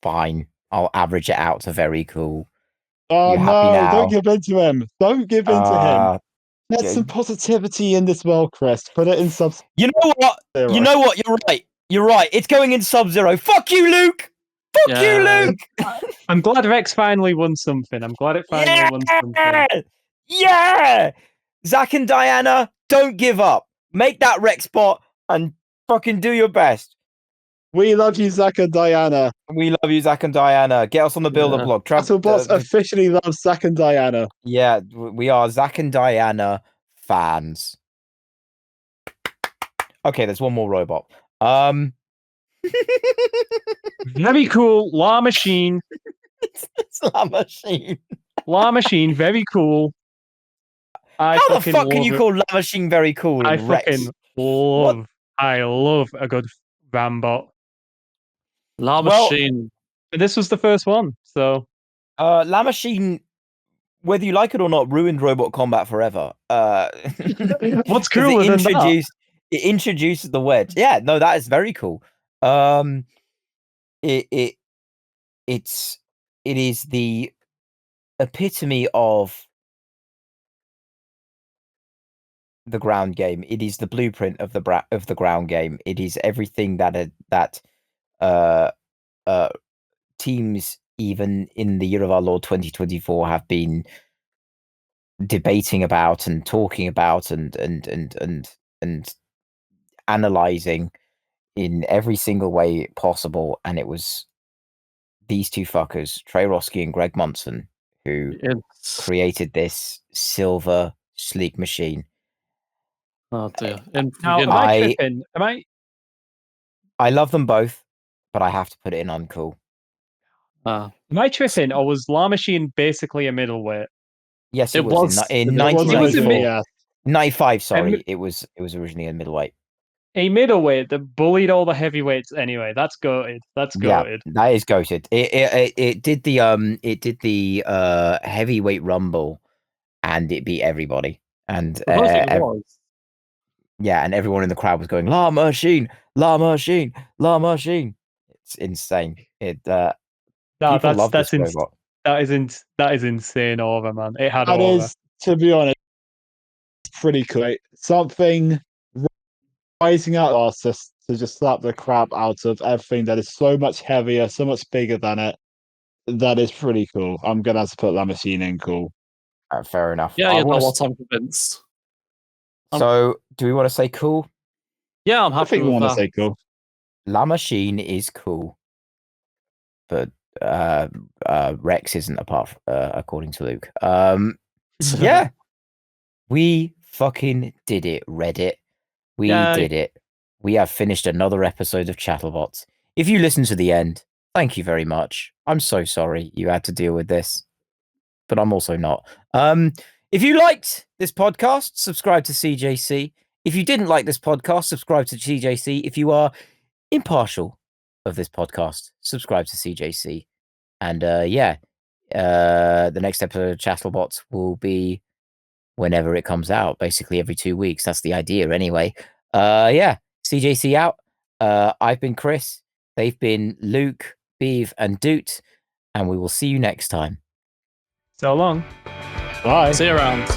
fine, I'll average it out to very cool. Oh no! Don't give in to him. Don't give in to him. Get some positivity in this world, Chris. Put it in Sub-Zero. You know what? You know what? You're right. It's going in Sub-Zero. Fuck you, Luke. Fuck you, Luke. I'm glad Rex finally won something. I'm glad it finally won something. Yeah. Zach and Diana, don't give up. Make that Rex bot and fucking do your best. We love you, Zach and Diana. We love you, Zach and Diana. Get us on the Builder blog. ChattleBots officially love Zach and Diana. Yeah, we are Zach and Diana fans. Okay, there's one more robot. Very cool. La Machine. It's La Machine. La Machine, very cool. How the fuck can you call La Machine very cool? I Rex? fucking love. I love a good Rambot. La Machine. This was the first one, so. La Machine, whether you like it or not, ruined robot combat forever. What's cooler than that? It introduced the wedge. Yeah, no, that is very cool. It is the epitome of the ground game. It is the blueprint of the ground game. It is everything that teams, even in the year of our Lord 2024, have been debating about and talking about and analyzing in every single way possible. And it was these two fuckers, Trey Roski and Greg Munson, who created this silver sleek machine. Oh dear. Now, am I tripping? I love them both, but I have to put it in uncool. Am I tripping, or was La Machine basically a middleweight? Yes, it was in 1994. 95, sorry. It was originally a middleweight. A middleweight that bullied all the heavyweights anyway. That's goated. That's goated. Yeah, that is goated. It did the heavyweight rumble, and it beat everybody. And yeah, and everyone in the crowd was going, La Machine, La Machine, La Machine. It's insane. That is insane over, man. It had that over. Is, to be honest, pretty cool. Something rising out of us to just slap the crap out of everything that is so much heavier, so much bigger than it. That is pretty cool. I'm gonna have to put La Machine in cool. Fair enough. Yeah, you know what? I'm convinced. So, do we want to say cool? Yeah, I'm happy. I think we want to say cool. La Machine is cool, but Rex isn't according to Luke. Yeah, we fucking did it, Reddit. We did it. We have finished another episode of ChattleBots. If you listen to the end, thank you very much. I'm so sorry you had to deal with this, but I'm also not. If you liked this podcast, subscribe to CJC. If you didn't like this podcast, subscribe to CJC. If you are impartial of this podcast, subscribe to CJC. And the next episode of ChattleBots will be whenever it comes out, basically every 2 weeks. That's the idea anyway. CJC out. I've been Chris. They've been Luke, Beav, and Doot, and we will see you next time. So long. Bye. See you around.